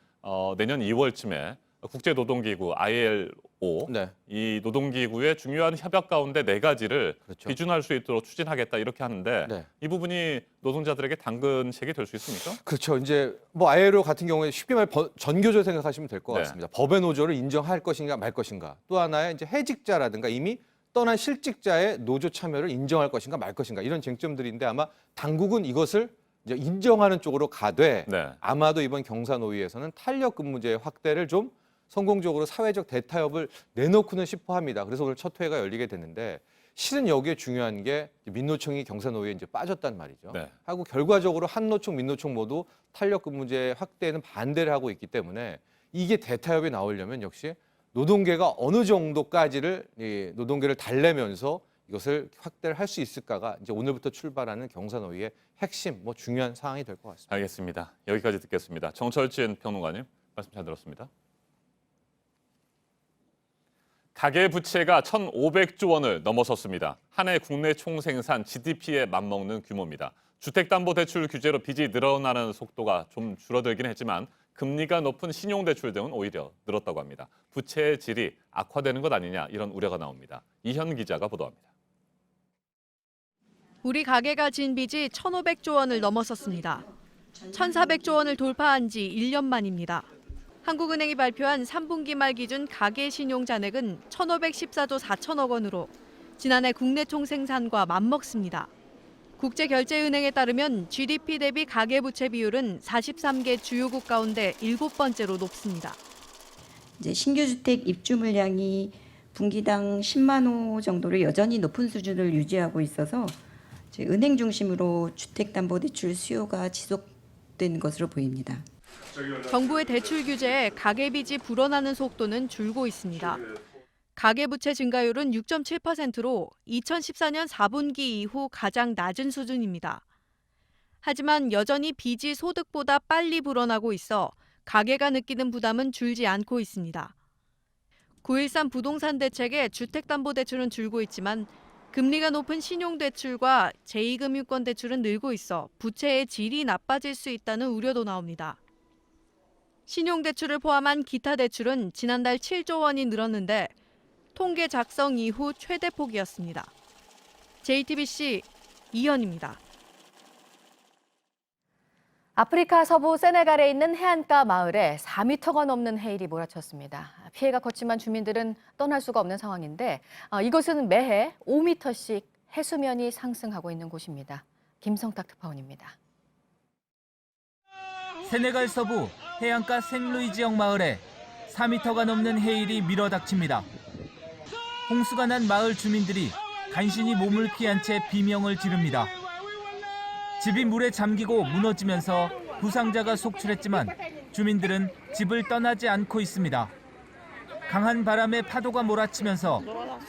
내년 2월쯤에 국제노동기구 ILO 네. 이 노동기구의 중요한 협약 가운데 4가지를 그렇죠. 비준할 수 있도록 추진하겠다 이렇게 하는데 네. 이 부분이 노동자들에게 당근책이 될 수 있습니까? 그렇죠. 이제 뭐 ILO 같은 경우에 쉽게 말해 전교조 생각하시면 될 것 네. 같습니다. 법의 노조를 인정할 것인가 말 것인가. 또 하나의 이제 해직자라든가 이미 떠난 실직자의 노조 참여를 인정할 것인가 말 것인가 이런 쟁점들인데 아마 당국은 이것을 이제 인정하는 쪽으로 가되 네. 아마도 이번 경사노위에서는 탄력 근무제 확대를 좀 성공적으로 사회적 대타협을 내놓고는 싶어 합니다. 그래서 오늘 첫 회가 열리게 됐는데 실은 여기에 중요한 게 민노총이 경사노위에 이제 빠졌단 말이죠. 네. 하고 결과적으로 한노총, 민노총 모두 탄력근무제 확대에는 반대를 하고 있기 때문에 이게 대타협이 나오려면 역시 노동계가 어느 정도까지를 이 노동계를 달래면서 이것을 확대를 할 수 있을까가 이제 오늘부터 출발하는 경사노위의 핵심, 중요한 사항이 될 것 같습니다. 알겠습니다. 여기까지 듣겠습니다. 정철진 평론가님 말씀 잘 들었습니다. 가계부채가 1,500조 원을 넘어섰습니다. 한 해 국내 총생산 GDP에 맞먹는 규모입니다. 주택담보대출 규제로 빚이 늘어나는 속도가 좀 줄어들긴 했지만 금리가 높은 신용대출 등은 오히려 늘었다고 합니다. 부채의 질이 악화되는 것 아니냐 이런 우려가 나옵니다. 이현 기자가 보도합니다. 우리 가계가 진 빚이 1,500조 원을 넘어섰습니다. 1,400조 원을 돌파한 지 1년 만입니다. 한국은행이 발표한 3분기 말 기준 가계 신용 잔액은 1,514조 4천억 원으로 지난해 국내 총생산과 맞먹습니다. 국제결제은행에 따르면 GDP 대비 가계부채 비율은 43개 주요국 가운데 7번째로 높습니다. 이제 신규 주택 입주 물량이 분기당 10만 호 정도를 여전히 높은 수준을 유지하고 있어서 은행 중심으로 주택담보대출 수요가 지속된 것으로 보입니다. 정부의 대출 규제에 가계빚이 불어나는 속도는 줄고 있습니다. 가계부채 증가율은 6.7%로 2014년 4분기 이후 가장 낮은 수준입니다. 하지만 여전히 빚이 소득보다 빨리 불어나고 있어 가계가 느끼는 부담은 줄지 않고 있습니다. 9.13 부동산 대책에 주택담보대출은 줄고 있지만 금리가 높은 신용대출과 제2금융권 대출은 늘고 있어 부채의 질이 나빠질 수 있다는 우려도 나옵니다. 신용대출을 포함한 기타 대출은 지난달 7조 원이 늘었는데 통계 작성 이후 최대 폭이었습니다. JTBC 이현입니다. 아프리카 서부 세네갈에 있는 해안가 마을에 4m가 넘는 해일이 몰아쳤습니다. 피해가 컸지만 주민들은 떠날 수가 없는 상황인데 이곳은 매해 5m씩 해수면이 상승하고 있는 곳입니다. 김성탁 특파원입니다. 세네갈 서부 해안가 생루이 지역 마을에 4m가 넘는 해일이 밀어닥칩니다. 홍수가 난 마을 주민들이 간신히 몸을 피한 채 비명을 지릅니다. 집이 물에 잠기고 무너지면서 부상자가 속출했지만 주민들은 집을 떠나지 않고 있습니다. 강한 바람에 파도가 몰아치면서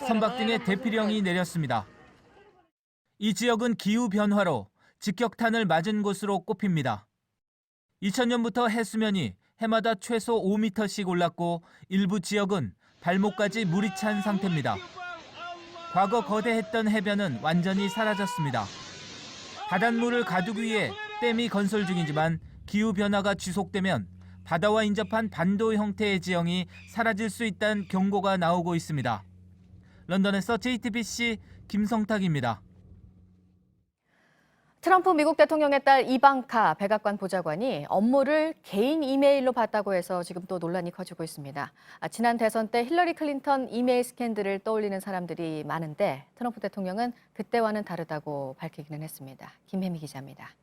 선박 등에 대피령이 내렸습니다. 이 지역은 기후변화로 직격탄을 맞은 곳으로 꼽힙니다. 2000년부터 해수면이 해마다 최소 5m씩 올랐고 일부 지역은 발목까지 물이 찬 상태입니다. 과거 거대했던 해변은 완전히 사라졌습니다. 바닷물을 가두기 위해 댐이 건설 중이지만 기후변화가 지속되면 바다와 인접한 반도 형태의 지형이 사라질 수 있다는 경고가 나오고 있습니다. 런던에서 JTBC 김성탁입니다. 트럼프 미국 대통령의 딸 이방카 백악관 보좌관이 업무를 개인 이메일로 봤다고 해서 지금 또 논란이 커지고 있습니다. 지난 대선 때 힐러리 클린턴 이메일 스캔들을 떠올리는 사람들이 많은데 트럼프 대통령은 그때와는 다르다고 밝히기는 했습니다. 김혜미 기자입니다.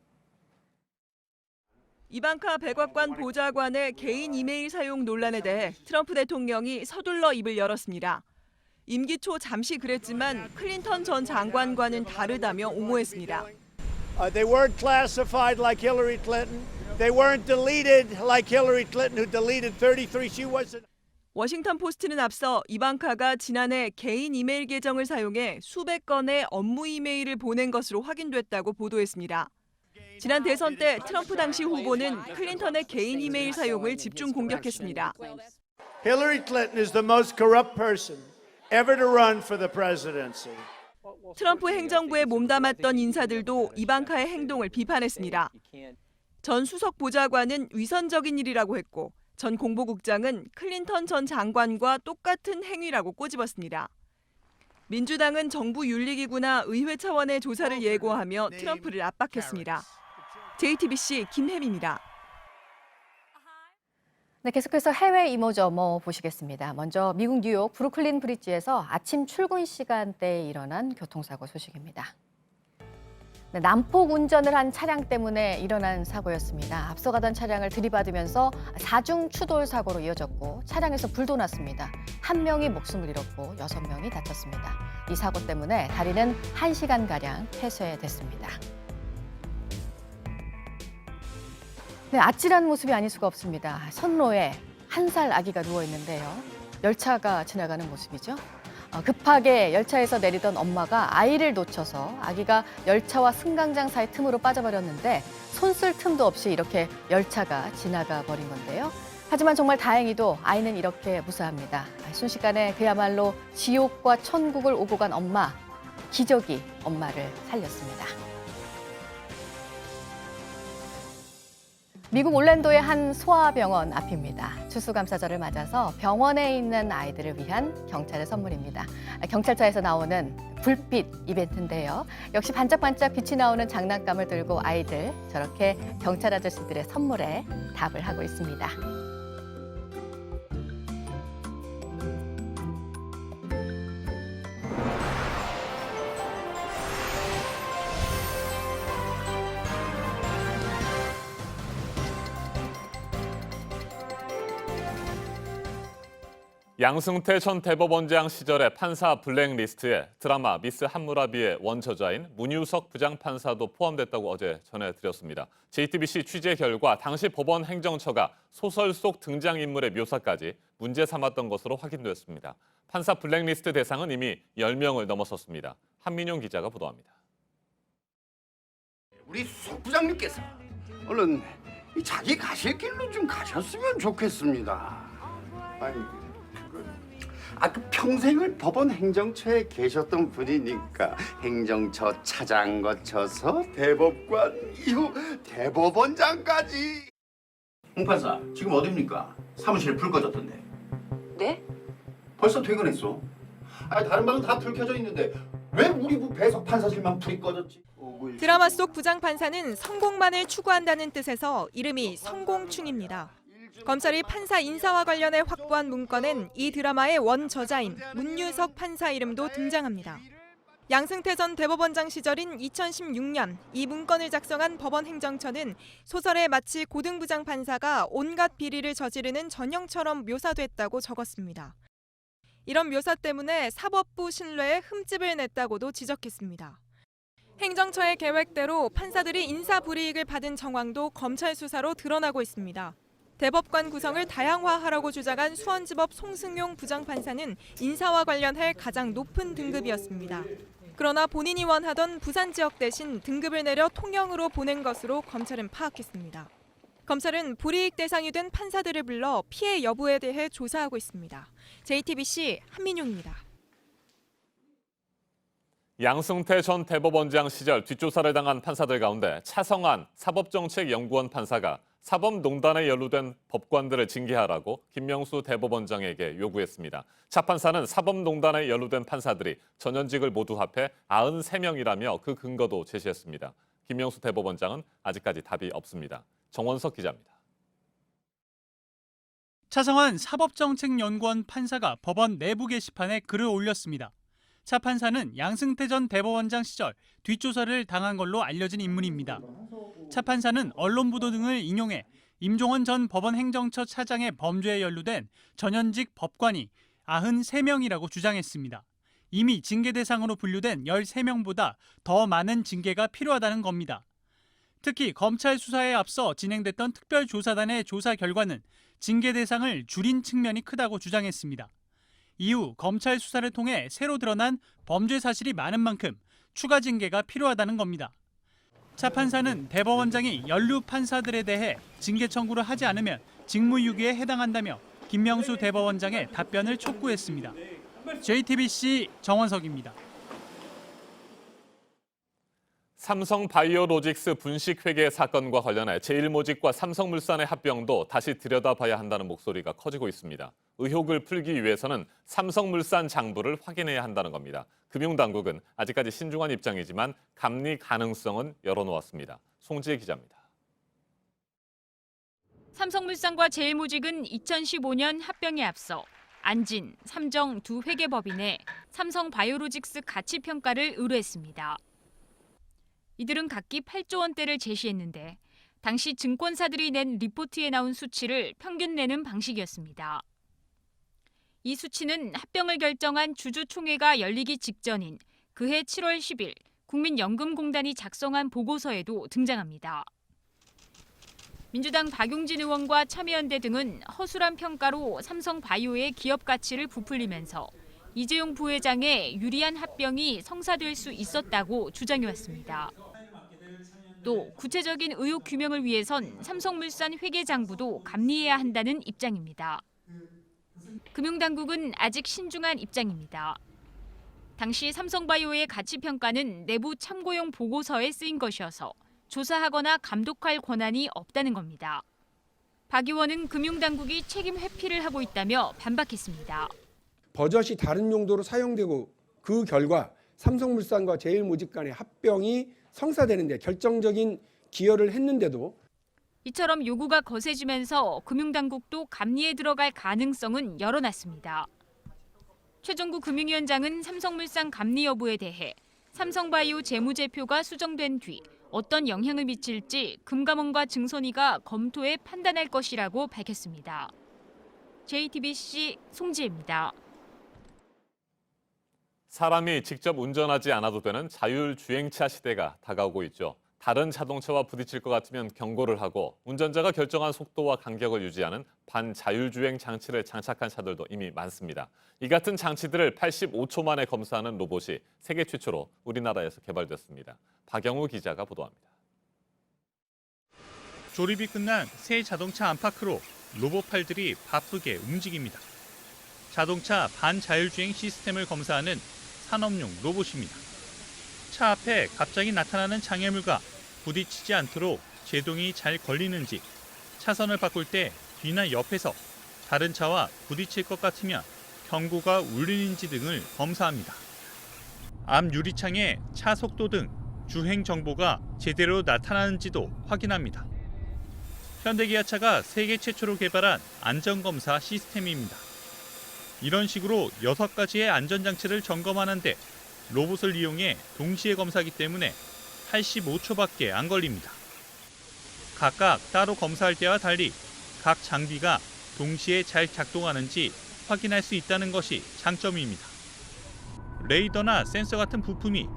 이방카 백악관 보좌관의 개인 이메일 사용 논란에 대해 트럼프 대통령이 서둘러 입을 열었습니다. 임기 초 잠시 그랬지만 클린턴 전 장관과는 다르다며 옹호했습니다. They weren't classified like Hillary Clinton. They weren't deleted like Hillary Clinton, who deleted 33. She wasn't. 워싱턴 포스트는 앞서 이방카가 지난해 개인 이메일 계정을 사용해 수백 건의 업무 이메일을 보낸 것으로 확인됐다고 보도했습니다. 지난 대선 때 트럼프 당시 후보는 클린턴의 개인 이메일 사용을 집중 공격했습니다. Hillary Clinton is the most corrupt person ever to run for the presidency. 트럼프 행정부에 몸담았던 인사들도 이방카의 행동을 비판했습니다. 전 수석 보좌관은 위선적인 일이라고 했고 전 공보국장은 클린턴 전 장관과 똑같은 행위라고 꼬집었습니다. 민주당은 정부 윤리기구나 의회 차원의 조사를 예고하며 트럼프를 압박했습니다. JTBC 김혜미입니다. 네, 계속해서 해외 이모저모 보시겠습니다. 먼저 미국 뉴욕 브루클린 브리지에서 아침 출근 시간대에 일어난 교통사고 소식입니다. 난폭 운전을 한 차량 때문에 일어난 사고였습니다. 앞서가던 차량을 들이받으면서 사중 추돌 사고로 이어졌고 차량에서 불도 났습니다. 1명이 목숨을 잃었고 6명이 다쳤습니다. 이 사고 때문에 다리는 1시간가량 폐쇄됐습니다. 네, 아찔한 모습이 아닐 수가 없습니다. 선로에 1살 아기가 누워 있는데요. 열차가 지나가는 모습이죠. 급하게 열차에서 내리던 엄마가 아이를 놓쳐서 아기가 열차와 승강장 사이 틈으로 빠져버렸는데 손 쓸 틈도 없이 이렇게 열차가 지나가 버린 건데요. 하지만 정말 다행히도 아이는 이렇게 무사합니다. 순식간에 그야말로 지옥과 천국을 오고 간 엄마, 기적이 엄마를 살렸습니다. 미국 올랜도의 한 소아병원 앞입니다. 추수감사절을 맞아서 병원에 있는 아이들을 위한 경찰의 선물입니다. 경찰차에서 나오는 불빛 이벤트인데요. 역시 반짝반짝 빛이 나오는 장난감을 들고 아이들 저렇게 경찰 아저씨들의 선물에 답을 하고 있습니다. 양승태 전 대법원장 시절의 판사 블랙리스트에 드라마 미스 함무라비의 원저자인 문유석 부장판사도 포함됐다고 어제 전해드렸습니다. JTBC 취재 결과 당시 법원 행정처가 소설 속 등장인물의 묘사까지 문제 삼았던 것으로 확인됐습니다. 판사 블랙리스트 대상은 이미 10명을 넘어섰습니다. 한민용 기자가 보도합니다. 우리 석 부장님께서 얼른 자기 가실 길로 좀 가셨으면 좋겠습니다. 그 평생을 법원 행정처에 계셨던 분이니까 행정처 차장 거쳐서 대법관 이후 대법원장까지. 홍 판사 지금 어딥니까? 사무실에 불 꺼졌던데. 네? 벌써 퇴근했어. 다른 방은 다 불 켜져 있는데 왜 우리 배석 판사실만 불이 꺼졌지? 드라마 속 부장판사는 성공만을 추구한다는 뜻에서 이름이 성공충입니다. 검찰이 판사 인사와 관련해 확보한 문건엔 이 드라마의 원저자인 문유석 판사 이름도 등장합니다. 양승태 전 대법원장 시절인 2016년 이 문건을 작성한 법원 행정처는 소설에 마치 고등부장 판사가 온갖 비리를 저지르는 전형처럼 묘사됐다고 적었습니다. 이런 묘사 때문에 사법부 신뢰에 흠집을 냈다고도 지적했습니다. 행정처의 계획대로 판사들이 인사불이익을 받은 정황도 검찰 수사로 드러나고 있습니다. 대법관 구성을 다양화하라고 주장한 수원지법 송승용 부장판사는 인사와 관련해 가장 높은 등급이었습니다. 그러나 본인이 원하던 부산 지역 대신 등급을 내려 통영으로 보낸 것으로 검찰은 파악했습니다. 검찰은 불이익 대상이 된 판사들을 불러 피해 여부에 대해 조사하고 있습니다. JTBC 한민용입니다. 양승태 전 대법원장 시절 뒷조사를 당한 판사들 가운데 차성환 사법정책연구원 판사가 사법농단에 연루된 법관들을 징계하라고 김명수 대법원장에게 요구했습니다. 차 판사는 사법농단에 연루된 판사들이 전현직을 모두 합해 93명이라며 그 근거도 제시했습니다. 김명수 대법원장은 아직까지 답이 없습니다. 정원석 기자입니다. 차성환 사법정책연구원 판사가 법원 내부 게시판에 글을 올렸습니다. 차 판사는 양승태 전 대법원장 시절 뒷조사를 당한 걸로 알려진 인물입니다. 차 판사는 언론 보도 등을 인용해 임종원 전 법원 행정처 차장의 범죄에 연루된 전현직 법관이 93명이라고 주장했습니다. 이미 징계 대상으로 분류된 13명보다 더 많은 징계가 필요하다는 겁니다. 특히 검찰 수사에 앞서 진행됐던 특별조사단의 조사 결과는 징계 대상을 줄인 측면이 크다고 주장했습니다. 이후 검찰 수사를 통해 새로 드러난 범죄 사실이 많은 만큼 추가 징계가 필요하다는 겁니다. 차 판사는 대법원장이 연루 판사들에 대해 징계 청구를 하지 않으면 직무유기에 해당한다며 김명수 대법원장의 답변을 촉구했습니다. JTBC 정원석입니다. 삼성바이오로직스 분식회계 사건과 관련해 제일모직과 삼성물산의 합병도 다시 들여다봐야 한다는 목소리가 커지고 있습니다. 의혹을 풀기 위해서는 삼성물산 장부를 확인해야 한다는 겁니다. 금융당국은 아직까지 신중한 입장이지만 감리 가능성은 열어놓았습니다. 송지혜 기자입니다. 삼성물산과 제일모직은 2015년 합병에 앞서 안진, 삼정 두 회계법인에 삼성바이오로직스 가치평가를 의뢰했습니다. 이들은 각기 8조 원대를 제시했는데 당시 증권사들이 낸 리포트에 나온 수치를 평균 내는 방식이었습니다. 이 수치는 합병을 결정한 주주총회가 열리기 직전인 그해 7월 10일 국민연금공단이 작성한 보고서에도 등장합니다. 민주당 박용진 의원과 참여연대 등은 허술한 평가로 삼성바이오의 기업 가치를 부풀리면서 이재용 부회장의 유리한 합병이 성사될 수 있었다고 주장해왔습니다. 또 구체적인 의혹 규명을 위해선 삼성물산 회계장부도 감리해야 한다는 입장입니다. 금융당국은 아직 신중한 입장입니다. 당시 삼성바이오의 가치평가는 내부 참고용 보고서에 쓰인 것이어서 조사하거나 감독할 권한이 없다는 겁니다. 박 의원은 금융당국이 책임 회피를 하고 있다며 반박했습니다. 버젓이 다른 용도로 사용되고 그 결과 삼성물산과 제일모직 간의 합병이 성사되는 데 결정적인 기여를 했는데도 이처럼 요구가 거세지면서 금융당국도 감리에 들어갈 가능성은 열어놨습니다. 최종구 금융위원장은 삼성물산 감리 여부에 대해 삼성바이오 재무제표가 수정된 뒤 어떤 영향을 미칠지 금감원과 증선위가 검토해 판단할 것이라고 밝혔습니다. JTBC 송지혜입니다. 사람이 직접 운전하지 않아도 되는 자율주행차 시대가 다가오고 있죠. 다른 자동차와 부딪힐 것 같으면 경고를 하고 운전자가 결정한 속도와 간격을 유지하는 반자율주행 장치를 장착한 차들도 이미 많습니다. 이 같은 장치들을 85초 만에 검사하는 로봇이 세계 최초로 우리나라에서 개발됐습니다. 박영우 기자가 보도합니다. 조립이 끝난 새 자동차 안팎으로 로봇팔들이 바쁘게 움직입니다. 자동차 반자율주행 시스템을 검사하는 산업용 로봇입니다. 차 앞에 갑자기 나타나는 장애물과 부딪히지 않도록 제동이 잘 걸리는지, 차선을 바꿀 때 뒤나 옆에서 다른 차와 부딪힐 것 같으면 경고가 울리는지 등을 검사합니다. 앞 유리창에 차 속도 등 주행 정보가 제대로 나타나는지도 확인합니다. 현대기아차가 세계 최초로 개발한 안전검사 시스템입니다. 이런 식으로 6가지의 안전장치를 점검하는데 로봇을 이용해 동시에 검사하기 때문에 85초밖에 안 걸립니다. 각각 따로 검사할 때와 달리 각 장비가 동시에 잘 작동하는지 확인할 수 있다는 것이 장점입니다. 레이더나 센서 같은 부품이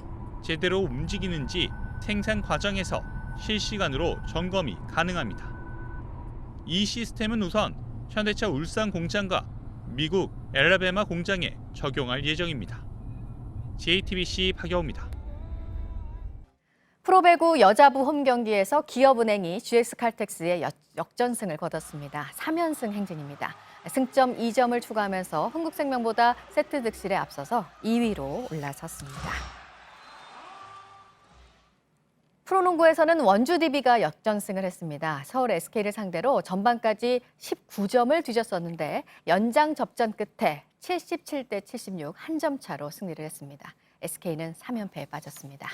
제대로 움직이는지 생산 과정에서 실시간으로 점검이 가능합니다. 이 시스템은 우선 현대차 울산 공장과 미국 엘라베마 공장에 적용할 예정입니다. JTBC 박여우입니다. 프로배구 여자부 홈경기에서 기업은행이 GX칼텍스의 역전승을 거뒀습니다. 3연승 행진입니다. 승점 2점을 추가하면서 흥국생명보다 세트 득실에 앞서서 2위로 올라섰습니다. 프로농구에서는 원주 DB가 역전승을 했습니다. 서울 SK를 상대로 전반까지 19점을 뒤졌었는데 연장 접전 끝에 77대 76 한 점 차로 승리를 했습니다. SK는 3연패에 빠졌습니다.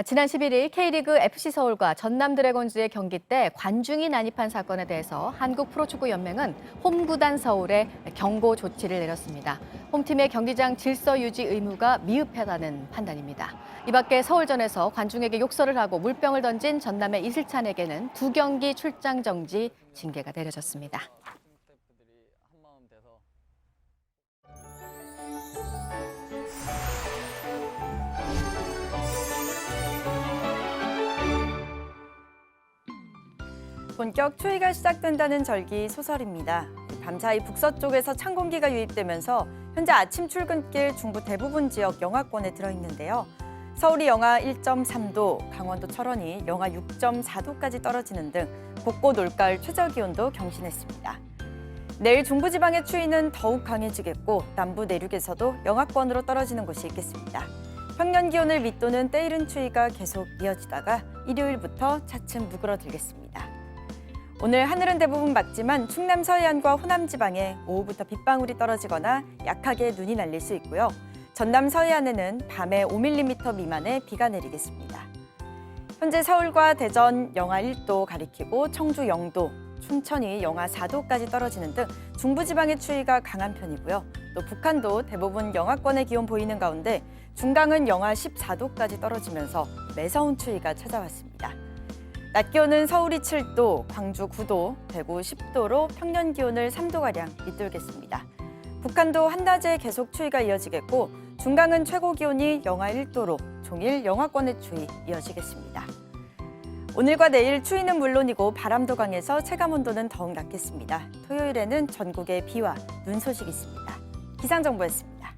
지난 11일 K리그 FC서울과 전남 드래곤즈의 경기 때 관중이 난입한 사건에 대해서 한국프로축구연맹은 홈구단 서울에 경고 조치를 내렸습니다. 홈팀의 경기장 질서 유지 의무가 미흡하다는 판단입니다. 이 밖에 서울전에서 관중에게 욕설을 하고 물병을 던진 전남의 이슬찬에게는 2경기 출장 정지 징계가 내려졌습니다. 본격 추위가 시작된다는 절기 소설입니다. 밤사이 북서쪽에서 찬 공기가 유입되면서 현재 아침 출근길 중부 대부분 지역 영하권에 들어있는데요. 서울이 영하 1.3도, 강원도 철원이 영하 6.4도까지 떨어지는 등 곳곳 올가을 최저기온도 경신했습니다. 내일 중부지방의 추위는 더욱 강해지겠고 남부 내륙에서도 영하권으로 떨어지는 곳이 있겠습니다. 평년 기온을 밑도는 때이른 추위가 계속 이어지다가 일요일부터 차츰 누그러들겠습니다. 오늘 하늘은 대부분 맑지만 충남 서해안과 호남 지방에 오후부터 빗방울이 떨어지거나 약하게 눈이 날릴 수 있고요. 전남 서해안에는 밤에 5mm 미만의 비가 내리겠습니다. 현재 서울과 대전 영하 1도 가리키고 청주 0도, 춘천이 영하 4도까지 떨어지는 등 중부지방의 추위가 강한 편이고요. 또 북한도 대부분 영하권의 기온 보이는 가운데 중강은 영하 14도까지 떨어지면서 매서운 추위가 찾아왔습니다. 낮 기온은 서울이 7도, 광주 9도, 대구 10도로 평년 기온을 3도가량 밑돌겠습니다. 북한도 한낮에 계속 추위가 이어지겠고 중강은 최고 기온이 영하 1도로 종일 영하권의 추위 이어지겠습니다. 오늘과 내일 추위는 물론이고 바람도 강해서 체감온도는 더욱 낮겠습니다. 토요일에는 전국에 비와 눈 소식이 있습니다. 기상정보였습니다.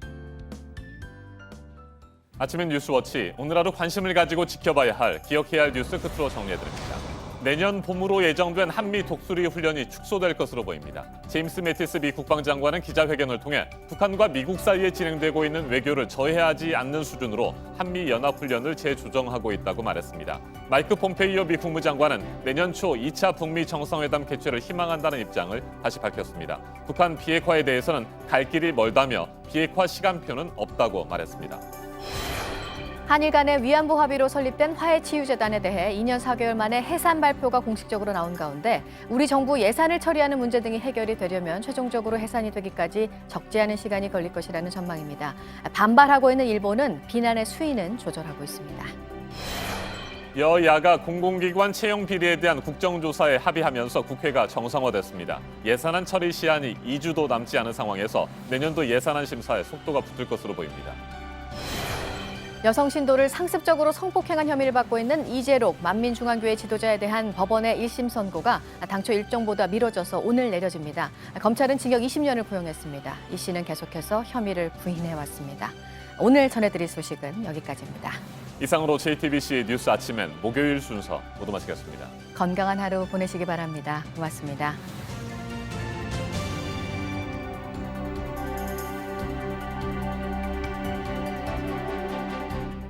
아침엔 뉴스워치, 오늘 하루 관심을 가지고 지켜봐야 할, 기억해야 할 뉴스 끝으로 정리해드립니다. 내년 봄으로 예정된 한미 독수리 훈련이 축소될 것으로 보입니다. 제임스 매티스 미 국방장관은 기자회견을 통해 북한과 미국 사이에 진행되고 있는 외교를 저해하지 않는 수준으로 한미 연합훈련을 재조정하고 있다고 말했습니다. 마이크 폼페이오 미 국무장관은 내년 초 2차 북미 정상회담 개최를 희망한다는 입장을 다시 밝혔습니다. 북한 비핵화에 대해서는 갈 길이 멀다며 비핵화 시간표는 없다고 말했습니다. 한일 간의 위안부 합의로 설립된 화해치유재단에 대해 2년 4개월 만에 해산 발표가 공식적으로 나온 가운데 우리 정부 예산을 처리하는 문제 등이 해결이 되려면 최종적으로 해산이 되기까지 적지 않은 시간이 걸릴 것이라는 전망입니다. 반발하고 있는 일본은 비난의 수위는 조절하고 있습니다. 여야가 공공기관 채용 비리에 대한 국정조사에 합의하면서 국회가 정상화됐습니다. 예산안 처리 시한이 2주도 남지 않은 상황에서 내년도 예산안 심사에 속도가 붙을 것으로 보입니다. 여성 신도를 상습적으로 성폭행한 혐의를 받고 있는 이재록 만민중앙교회 지도자에 대한 법원의 1심 선고가 당초 일정보다 미뤄져서 오늘 내려집니다. 검찰은 징역 20년을 구형했습니다. 이 씨는 계속해서 혐의를 부인해왔습니다. 오늘 전해드릴 소식은 여기까지입니다. 이상으로 JTBC 뉴스 아침엔 목요일 순서 모두 마치겠습니다. 건강한 하루 보내시기 바랍니다. 고맙습니다.